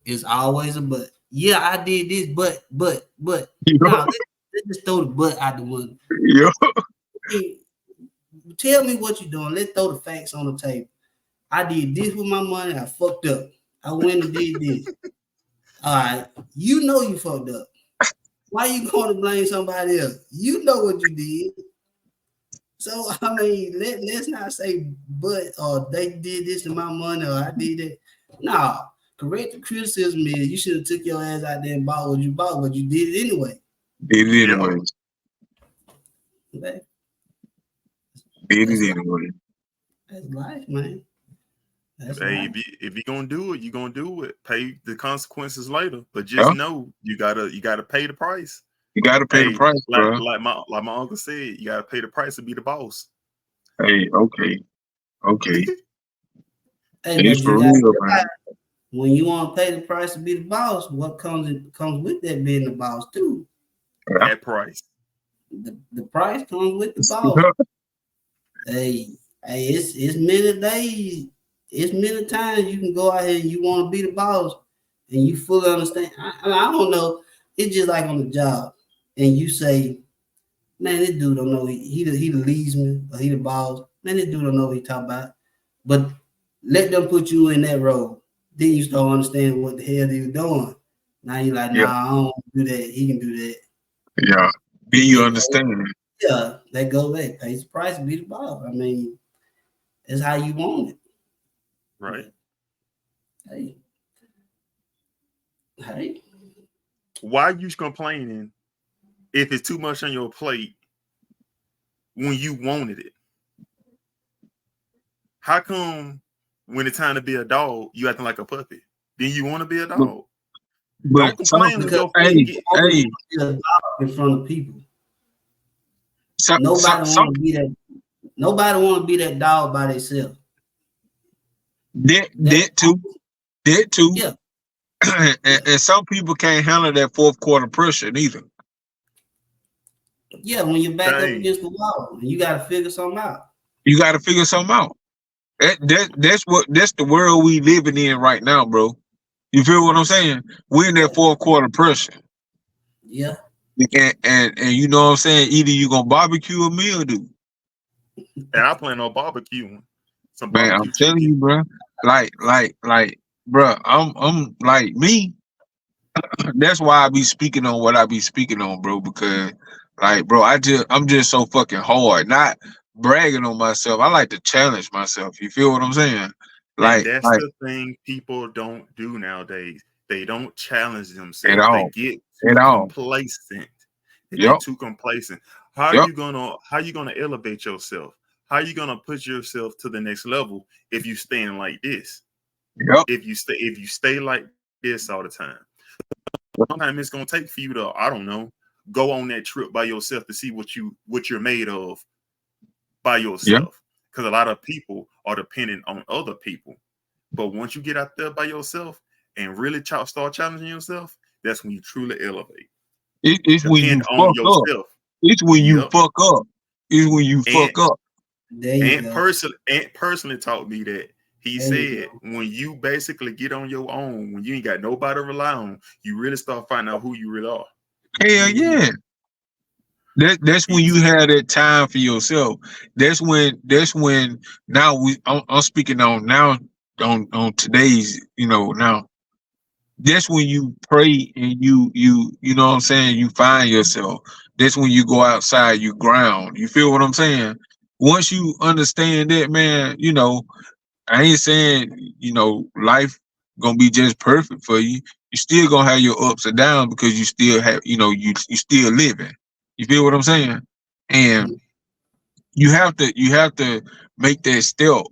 It's always a but. Yeah, I did this, but. Now let's just throw the but out the window. Tell me what you're doing. Let's throw the facts on the table. I did this with my money. I fucked up. I went and did this. All right. You know you fucked up. Why you going to blame somebody else? You know what you did. So, I mean, let's not say, but, or they did this to my money, or I did it. No. Corrective criticism is you should have took your ass out there and bought what you bought, but you did it anyway. Did it anyway. Okay. Did it anyway. That's life, man. If you're gonna do it, you're gonna do it. Pay the consequences later, but just know you gotta pay the price. You gotta pay the price, bro. Like my uncle said, you gotta pay the price to be the boss. Hey, okay. Hey, it's for real, man. When you want to pay the price to be the boss, what comes with that being the boss too? That price. The price comes with the boss. Hey, it's many days. It's many times you can go out here and you want to be the boss and you fully understand. I don't know. It's just like on the job. And you say, man, this dude don't know. He leads me or he the boss. Man, this dude don't know what he talking about. But let them put you in that role. Then you start understanding what the hell they were doing. Now you're like, nah, I don't want to do that. He can do that. Yeah. Then you understand. Yeah, that goes back. Pay the price to be the boss. I mean, that's how you want it. Right. Hey. Why are you complaining if it's too much on your plate when you wanted it? How come when it's time to be a dog, you acting like a puppy? Then you want to be a dog? But don't complain when your feet get in front of people. Nobody want to be that. Nobody want to be that dog by themselves. That too. Yeah. and some people can't handle that fourth quarter pressure neither. Yeah, when you're back up against the wall, you got to figure something out. That's the world we living in right now, bro. You feel what I'm saying? We're in that fourth quarter pressure. Yeah. And you know what I'm saying? Either you gonna barbecue or me or do. And I plan on barbecuing. Man, I'm telling you, bro. Like, bro, I'm like me. That's why I be speaking on what I be speaking on, bro. Because, like, bro, I'm just so fucking hard. Not bragging on myself. I like to challenge myself. You feel what I'm saying? And Like, that's like the thing people don't do nowadays. They don't challenge at themselves. They all, get at too all. complacent. They Yep, get too complacent. How are yep, you gonna elevate yourself? How are you gonna put yourself to the next level if you stand like this? yep. If you stay like this all the time. Sometimes it's gonna take for you to, I don't know, go on that trip by yourself to see what you're made of by Yeah, yourself. Because a lot of people are dependent on other people. But once you get out there by yourself and really start challenging yourself, that's when you truly elevate. it's when you Depend on fuck up. yourself. It's when you Yep. fuck up. It's when you And fuck up. There you go. Ant personally taught me that. He There you said go. when you basically get on your own, when you ain't got nobody to rely on, you really start finding out who you really are. Hell Mhm. yeah. That's when He's you have that time for yourself. That's when now I'm speaking on now on today's, now that's when you pray and you know what I'm saying, you find yourself. That's when you go outside, you ground. You feel what I'm saying? Once you understand that, man, I ain't saying, life gonna be just perfect for you. You still gonna have your ups and downs because you still have, you still living. You feel what I'm saying? And you have to make that step.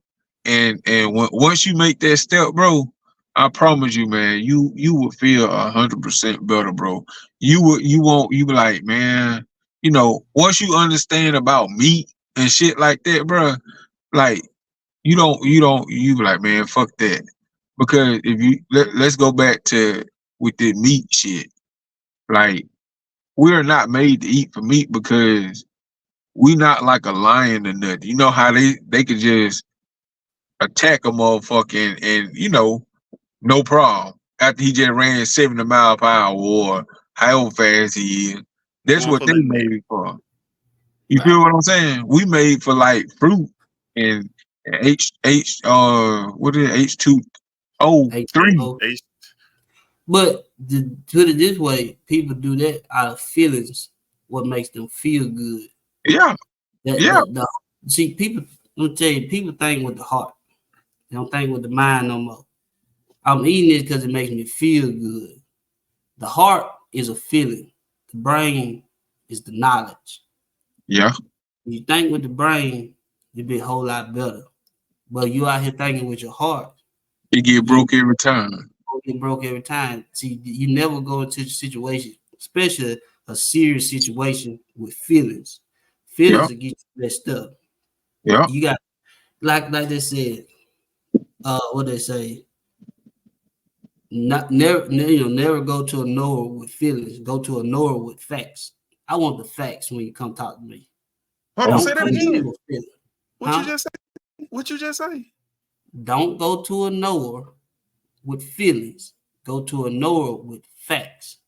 And once you make that step, bro, I promise you, man, you will feel 100% better, bro. You be like, man, once you understand about meat and shit like that, bro, like you be like, man, fuck that. Because if let's go back to with the meat shit. Like, we're not made to eat for meat because we not like a lion or nothing. You know how they could just attack a motherfucker and no problem. After he just ran 70 mile per hour or however fast he is. That's going what for they the neck. made for. You Right. feel what I'm saying? We made for like fruit and what is it, H2O3. H2O. They But to put it this way, people do that out of feelings. What makes them feel good? Yeah, That yeah, the see people. Let me tell you, people think with the heart. They don't think with the mind no more. I'm eating this because it makes me feel good. The heart is a feeling. The brain is the knowledge. yeah. When you think with the brain, you'll be a whole lot better. But you out here thinking with your heart, It get you broke every time. get broke every time. See, you never go into a situation, especially a serious situation with feelings. Yeah, Feelings will get you messed up. yeah. You got like they said, what they say, not never go to a knower with feelings. Go to a knower with facts. I want the facts when you come talk to me. hold on, Oh, say Don't that come to me again. with feelings, What you huh? just say? What you just say? Don't go to a knower with feelings. Go to a knower with facts.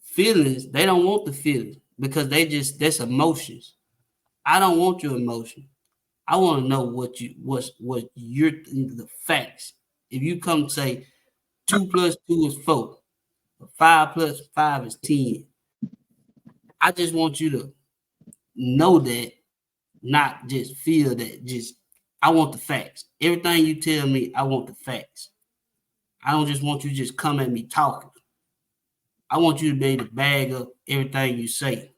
Feelings, they don't want the feelings because that's emotions. I don't want your emotion. I want to know what you're the facts. If you come say 2 + 2 is 4, 5 + 5 is 10. I just want you to know that, not just feel that. Just I want the facts. Everything you tell me, I want the facts. I don't just want you to just come at me talking. I want you to be able to bag up everything you say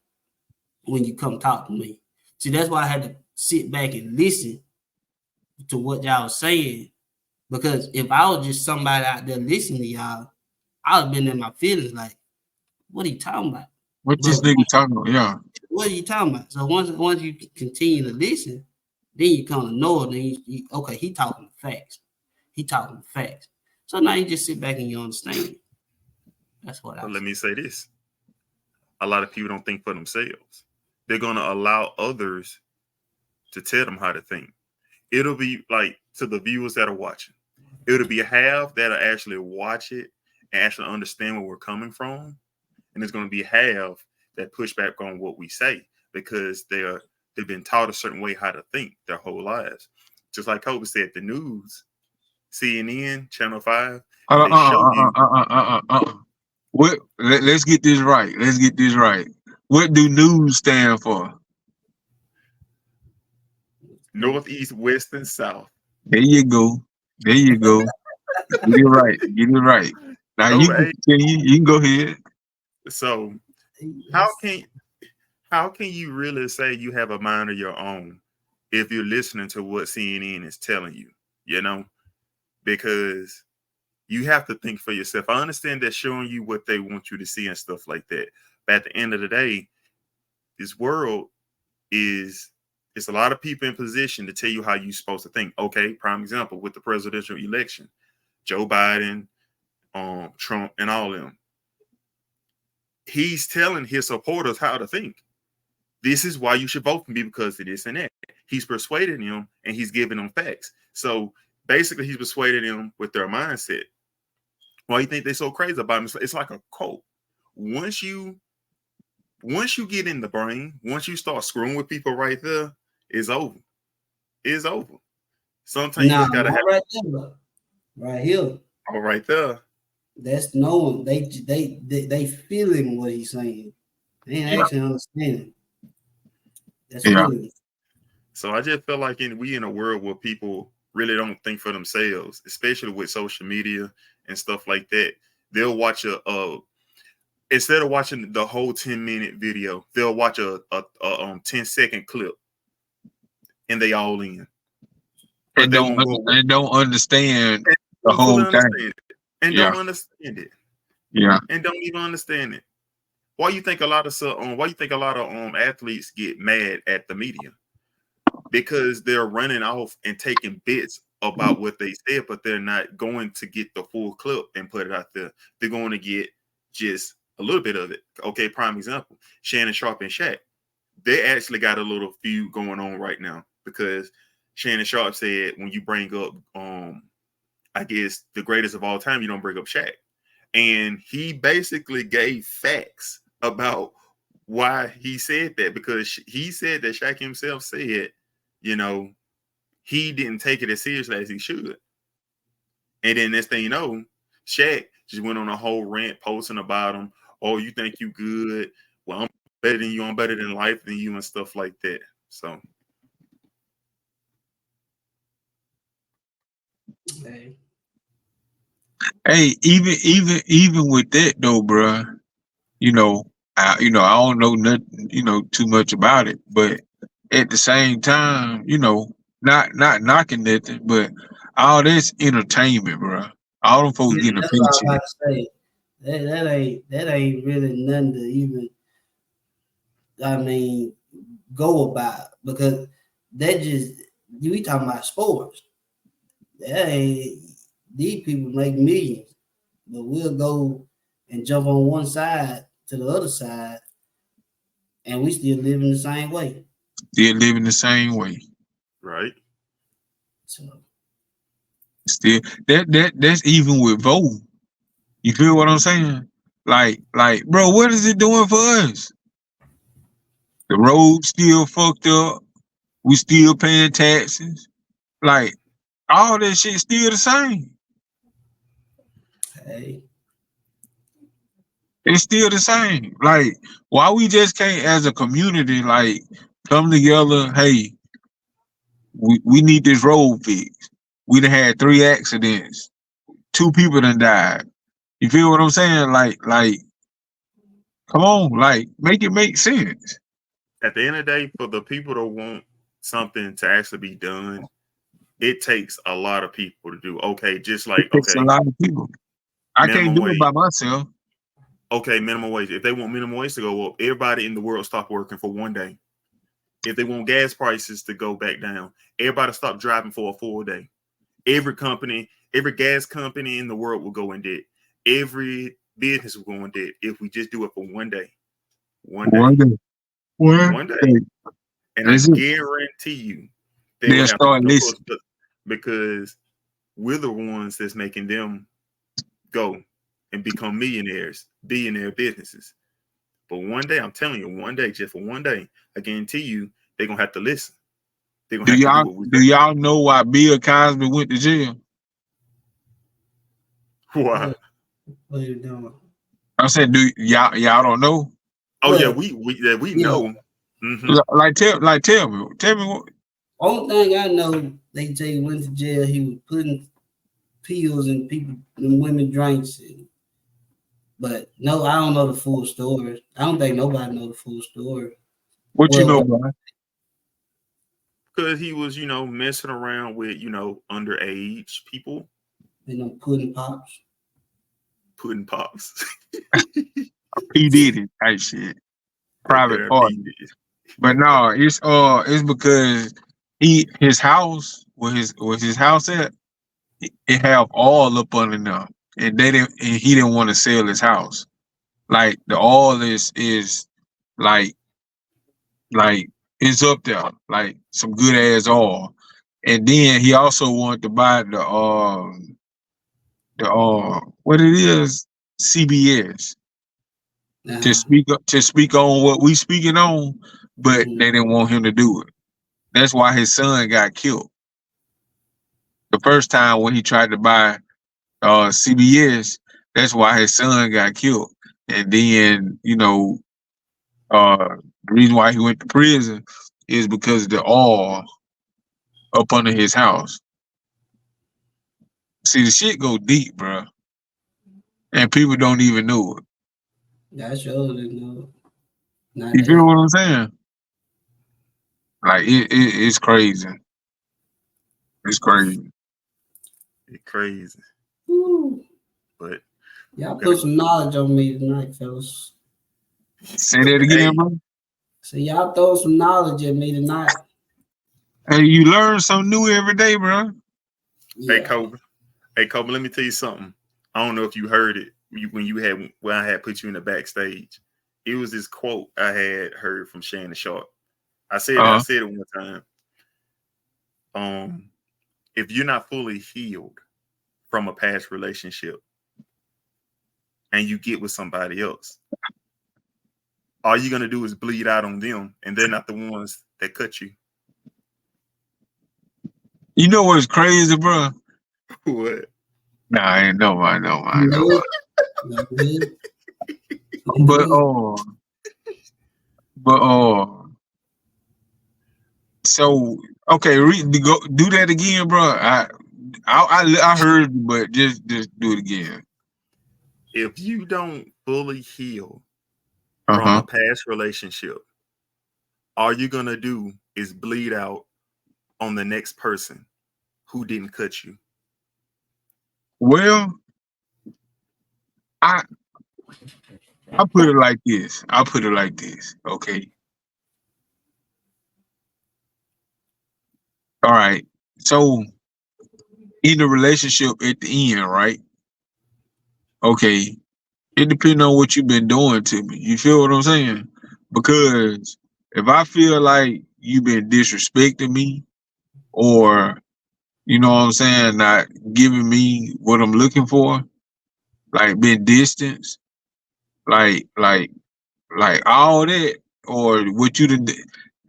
when you come talk to me. See, that's why I had to sit back and listen to what y'all was saying. Because if I was just somebody out there listening to y'all, I'd have been in my feelings like, what are you talking about? what this But nigga talking about? Yeah, what are you talking about? So once you continue to listen, then you kind of know it. Then okay, he talking facts. He talking facts. So now you just sit back and you understand. That's what I But let say. me say this: a lot of people don't think for themselves. They're gonna allow others to tell them how to think. It'll be like, to the viewers that are watching, it'll be half that'll actually watch it and actually understand where we're coming from, and there's gonna be half that push back on what we say because they've been taught a certain way how to think their whole lives. Just like Kobe said, the news, CNN, Channel 5, uh, uh, they show uh, uh, you. uh, uh, uh, uh. uh. Let's get this right. Let's get this right. What do news stand for? Northeast, west, and south. There you go. There you go. Get it right. Get it right. Now So, you can continue. You can go ahead. so how can you really say you have a mind of your own if you're listening to what CNN is telling you? You know, because you have to think for yourself. I understand they're showing you what they want you to see and stuff like that. But at the end of the day, this world it's a lot of people in position to tell you how you're supposed to think. Okay, prime example with the presidential election, Joe Biden, Trump, and all of them. He's telling his supporters how to think. This is why you should vote for me because of this and that. He's persuading them and he's giving them facts. So basically, he's persuading them with their mindset. Why you think they're so crazy about him? It's like a cult. Once you get in the brain, once you start screwing with people right there, it's over. It's over. Sometimes you just gotta have right there, right here. Oh, right there. That's knowing they feeling what he's saying. They ain't actually understanding. That's feeling. So I just feel like we in a world where people really don't think for themselves, especially with social media and stuff like that. They'll watch instead of watching the whole 10-minute video, they'll watch a 10-second clip, and they all in. And don't understand the whole thing. And don't understand it. Yeah. And don't even understand it. Why you think a lot of athletes get mad at the media? Because they're running off and taking bits about what they said, but they're not going to get the full clip and put it out there. They're going to get just a little bit of it. Okay, prime example, Shannon Sharp and Shaq. They actually got a little feud going on right now because Shannon Sharp said when you bring up I guess the greatest of all time, you don't bring up Shaq. And he basically gave facts about why he said that, because he said that Shaq himself said, he didn't take it as seriously as he should. And then next thing you know, Shaq just went on a whole rant posting about him. Oh, you think you good? Well, I'm better than you. I'm better than life than you and stuff like that. So. Hey, even with that though, bro, I don't know nothing, too much about it, but at the same time, not knocking nothing, but all this entertainment, bro. All them folks getting a paycheck. That's all I gotta say. That ain't really nothing to even, go about, because we talking about sports. That ain't, these people make millions, but we'll go and jump on one side to the other side, and we still live in the same way. Still living the same way, right? So still that's even with voting. You feel what I'm saying? Like, bro, what is it doing for us? The roads still fucked up. We still paying taxes. Like, all that shit still the same. Hey. It's still the same. Like, why we just can't, as a community, like, come together? Hey, we need this road fixed. We done had 3 accidents. 2 people done died. You feel what I'm saying? Like, come on, like, make it make sense. At the end of the day, for the people that want something to actually be done, it takes a lot of people to do. Okay, just like, it takes a lot of people. I can't do it by myself. Okay, minimum wage. If they want minimum wage to go up, everybody in the world stop working for one day. If they want gas prices to go back down, everybody stop driving for a full day. Every gas company in the world will go in debt. Every business will go in debt if we just do it for one day. One day. And I guarantee you they'll start listening, because we're the ones that's making them go and become billionaire businesses. But one day, I'm telling you, just for one day, I guarantee you they're gonna have to listen. Do y'all know why Bill Cosby went to jail? Why? What are you doing? I said, do y'all don't know? Oh yeah, we know. Mm-hmm. Tell me what. Only thing I know, they say he went to jail. He was putting pills in people and women drinks. But no, I don't know the full story. I don't think nobody know the full story. What you know, Well, Brian? Because he was, messing around with, underage people, pudding pops. putting pops. P Diddy type shit, That private damn party. PD. But no, it's because his house where his house at, it have all up under them, and he didn't want to sell his house. Like the all is like like it's up there, like some good ass oil. And then he also wanted to buy the what it is, CBS, to speak on what we speaking on, but Mhm. they didn't want him to do it. That's why his son got killed. The first time when he tried to buy CBS, that's why his son got killed. And then, the reason why he went to prison is because of the oil up under his house. See, the shit go deep, bro, and people don't even know it. That shows it, Not You feel that. what I'm saying? Like it's crazy. It's crazy. It's crazy. Woo. But Y'all gotta, put some knowledge on me tonight, fellas. Say that again, hey, bro. So y'all throw some knowledge at me tonight. Hey, you learn something new every day, bro. hey, Yeah. Kobe. Hey, Kobe, let me tell you something. I don't know if you heard it when I had put you in the backstage. It was this quote I had heard from Shannon Sharp. I said Uh, it one time. If you're not fully healed from a past relationship and you get with somebody else, all you're gonna do is bleed out on them, and they're not the ones that cut you. you know what's crazy, bro? What? Nah, I ain't know. I know. I know. No, no, But but so okay, go do that again, bro. I heard, you, but just do it again. If you don't fully heal Uh from huh. a past relationship, all you're gonna do is bleed out on the next person who didn't cut you. Well, I I put it like this. I put it like this. Okay. All right. So in the relationship at the end, right? Okay. It depends on what you've been doing to me. You feel what I'm saying? Because if I feel like you've been disrespecting me, or you know what I'm saying, not giving me what I'm looking for, like been distanced, like like like all that, or what you done,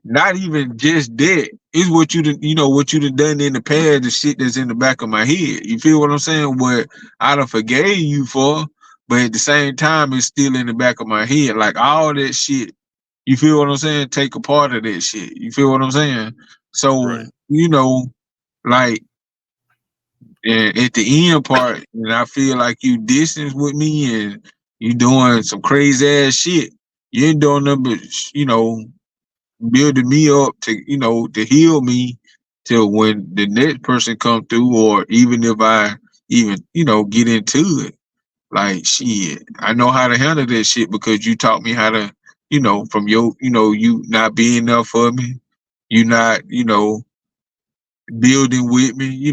not even just that. It's what you done, what you done done in the past, the shit that's in the back of my head. You feel what I'm saying? What I done forgave you for, but at the same time, it's still in the back of my head. Like all that shit. You feel what I'm saying? Take a part of that shit. You feel what I'm saying? So, Right. like, and at the end part, and I feel like you distance with me and you doing some crazy ass shit. You ain't doing nothing but, building me up to, to heal me till when the next person come through, or even if I even, get into it. Like shit, I know how to handle that shit because you taught me how to, from your, you not being there for me, you not, building with me,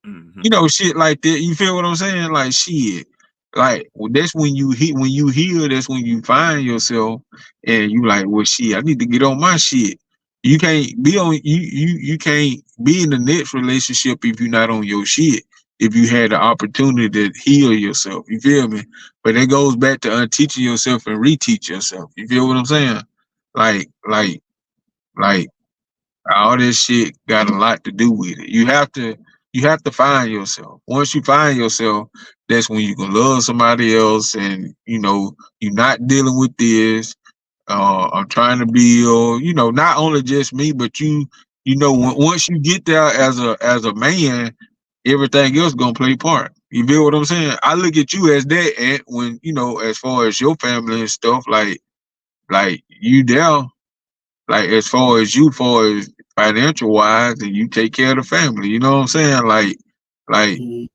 Mm-hmm. shit like that. You feel what I'm saying? Like shit. Like that's when when you heal, that's when you find yourself and you like, well shit, I need to get on my shit. You can't be on you can't be in the next relationship if you're not on your shit. If you had the opportunity to heal yourself. You feel me? But it goes back to unteaching yourself and reteach yourself. You feel what I'm saying? Like, like, like all this shit got a lot to do with it. You have to find yourself. Once you find yourself, that's when you can love somebody else, and you're not dealing with this. I'm trying to build, not only just me, but You know, once you get there as a man, everything else gonna play part. You feel what I'm saying? I look at you as that, and when you know, as far as your family and stuff, like you there, like far as financial wise, and you take care of the family. You know what I'm saying? Like Mhm.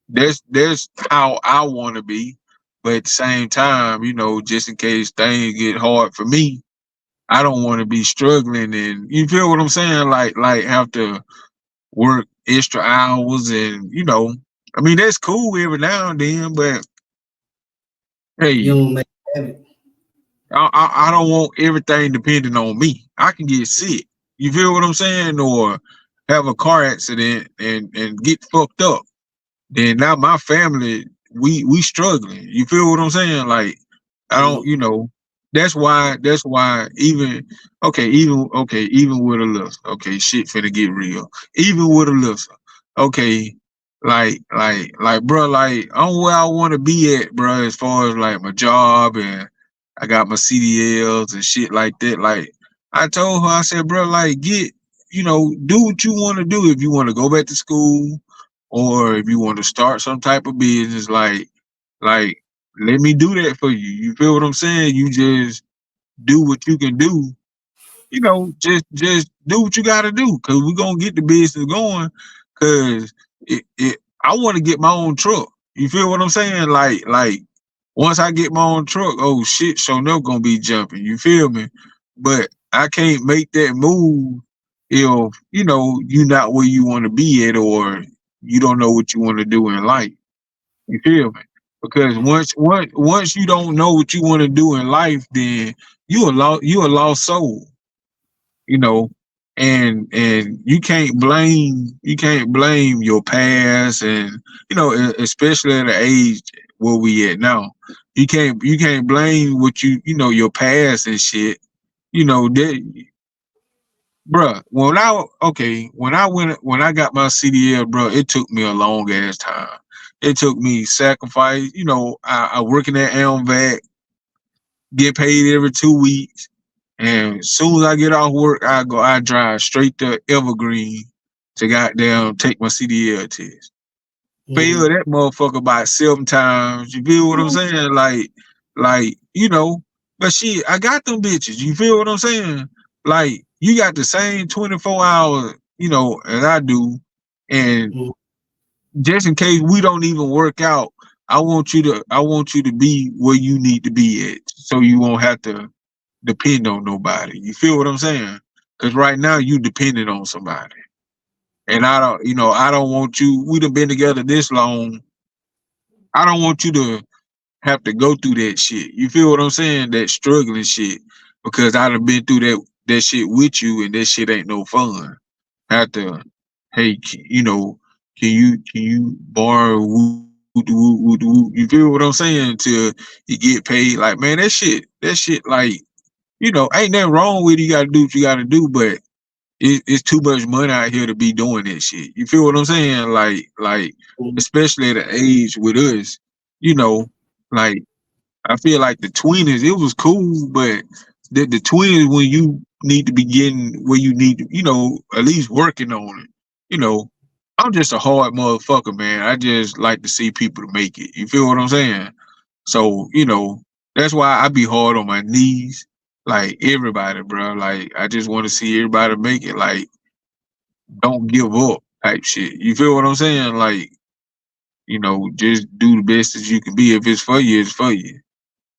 that's how I want to be. But at the same time, you know, just in case things get hard for me, I don't want to be struggling, and you feel what I'm saying? Like have to work extra hours, and you know, I mean that's cool every now and then, but You hey, don't make it habit. I don't want everything depending on me. I can get sick. You feel what I'm saying? Or have a car accident and get fucked up. Then now my family, we struggling. You feel what I'm saying? Like I Yeah. don't, you know, that's why even with Alyssa, okay, shit finna get real. Even with Alyssa, okay, bro, like I'm where I wanna be at, bro, as far as like my job, and I got my CDLs and shit like that. Like I told her, I said, bro, like get, you know, do what you wanna do. If you wanna go back to school, or if you want to start some type of business, like let me do that for you. You feel what I'm saying? You just do what you can do. You know, just do what you got to do, because we're gonna get the business going. Because I want to get my own truck. You feel what I'm saying? Like once I get my own truck, oh shit, so never gonna be jumping. You feel me? But I can't make that move if you know you not where you want to be at, or you don't know what you want to do in life. You feel me? Because once you don't know what you want to do in life, then you a lost soul. You know, and you can't blame your past, and you know, especially at the age where we at now. You can't blame what you know your past and shit. You know that, bruh. When I got my CDL, bro, it took me a long ass time. It took me sacrifice. You know, I working at Elmvac, get paid every 2 weeks, and as soon as I get off work, I drive straight to Evergreen to goddamn take my CDL test. Fail Mhm. that motherfucker about 7 times. You feel what I'm saying? Like you know, but shit, I got them bitches. You feel what I'm saying? Like you got the same 24 hours, you know, as I do, and Mhm. just in case we don't even work out, I want you to be where you need to be at, so you won't have to depend on nobody. You feel what I'm saying? Because right now you dependent on somebody, and I don't want you. We done been together this long. I don't want you to have to go through that shit. You feel what I'm saying? That struggling shit, because I done been through that shit with you, and that shit ain't no fun. Have to, hey, you know, can you borrow woo. You feel what I'm saying? Till you get paid. Like man, that shit like ain't nothing wrong with it. You gotta do what you gotta do, but it's too much money out here to be doing that shit. You feel what I'm saying? Like especially at the age with us, you know, like I feel like the twenties, it was cool, but the twenties when you need to be getting where you need to, at least working on it. You know, I'm just a hard motherfucker, man. I just like to see people to make it. You feel what I'm saying? So, that's why I be hard on my knees. Like everybody, bro. Like I just want to see everybody make it. Like, don't give up type shit. You feel what I'm saying? Like, just do the best as you can be. If it's for you, it's for you.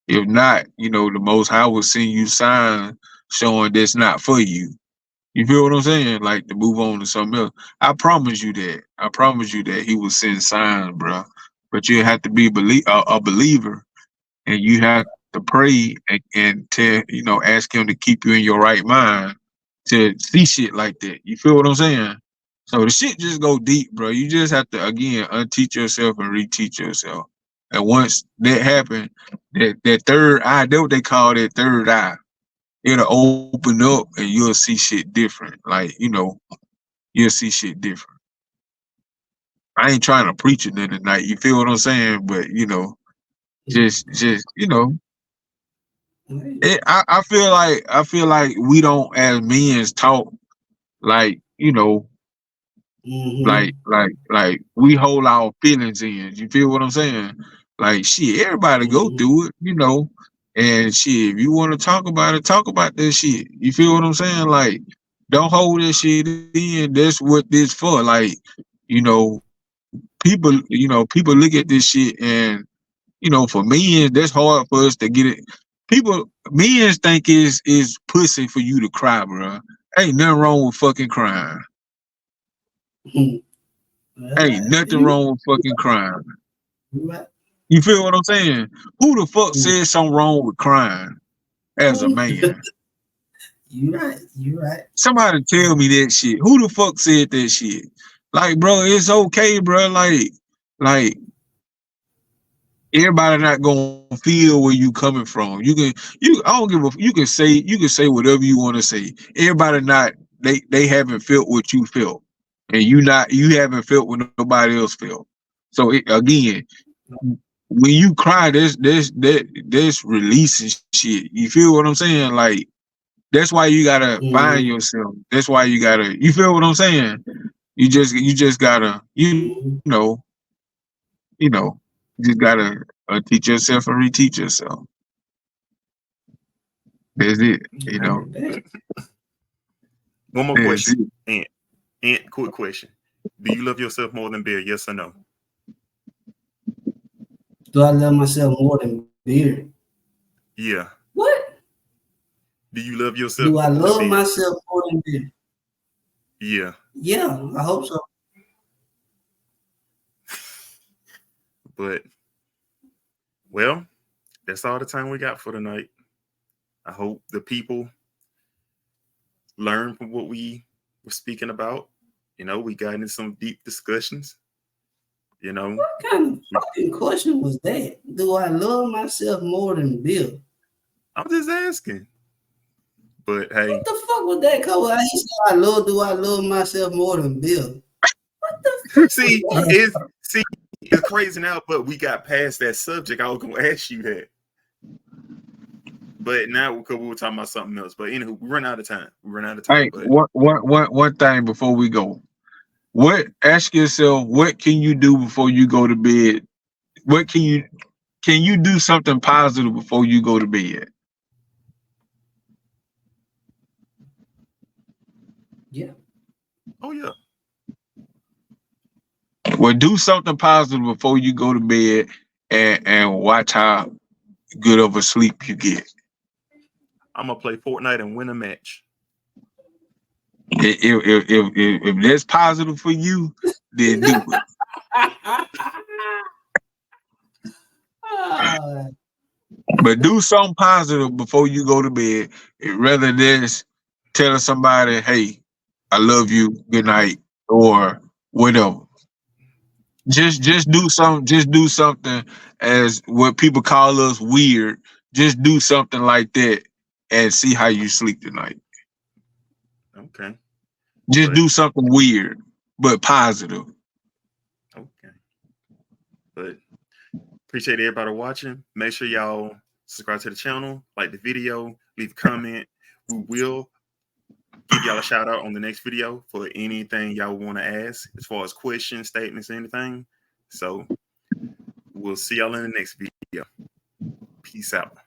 If not, the most high will send you signs showing that's not for you. You feel what I'm saying? Like to move on to something else. I promise you that. I promise you that he will send signs, bro. But you have to be a believer, and you have to pray and to ask him to keep you in your right mind to see shit like that. You feel what I'm saying? So the shit just go deep, bro. You just have to again unteach yourself and reteach yourself. And once that happens, that third eye, that's what they call that third eye. It'll open up and you'll see shit different. Like, you'll see shit different. I ain't trying to preach it in the night. You feel what I'm saying? But just Hey, I feel like we don't as men talk like, you know, like we hold our feelings in. You feel what I'm saying? Like shit, everybody go through it, you know. And shit, if you want to talk about it, talk about this shit. You feel what I'm saying? Like, don't hold this shit in. That's what this for. Like, you know, people look at this shit and for men, that's hard for us to get it. Men think is pussy for you to cry, bro. Ain't nothing wrong with fucking crying. Ain't nothing wrong with fucking crying. You feel what I'm saying? Who the fuck said something wrong with crying as a man? You right. Somebody tell me that shit. Who the fuck said that shit? Like, bro, it's okay, bro. Like everybody not gonna feel where you coming from. I don't give a. You can say whatever you want to say. Everybody not they haven't felt what you felt, and you haven't felt what nobody else felt. So again, when you cry, there's releasing shit. You feel what I'm saying? Like that's why you gotta find yourself. That's why you gotta. You feel what I'm saying? You just gotta you know you just gotta teach yourself and reteach yourself. That's it. One more That's question. Ant, quick question. Do you love yourself more than beer? Yes or no? Do I love myself more than beer? Yeah. What? Do you love yourself? Do I love myself more than beer? Yeah. Yeah, I hope so. But well, that's all the time we got for tonight. I hope the people learn from what we were speaking about. We got into some deep discussions. What kind of fucking question was that? Do I love myself more than Bill? I'm just asking. But hey, what the fuck was that? He said, do I love myself more than Bill? What the fuck? See, it's crazy now, but we got past that subject. I was gonna ask you that. But now because we were talking about something else. But anywho, we run out of time. Hey, but one thing before we go. Ask yourself, what can you do before you go to bed? What can you do something positive before you go to bed? Yeah. Oh yeah. Well, do something positive before you go to bed and watch how good of a sleep you get. I'm gonna play Fortnite and win a match. If that's positive for you, then do it. But do something positive before you go to bed, rather than telling somebody, "Hey, I love you, good night," or whatever. Just do something. Just do something as what people call us weird. Just do something like that and see how you sleep tonight. Okay. Just do something weird but positive. Okay. But appreciate everybody watching. Make sure y'all subscribe to the channel, like the video, leave a comment. We will give y'all a shout out on the next video for anything y'all want to ask as far as questions, statements, anything. So we'll see y'all in the next video. Peace out.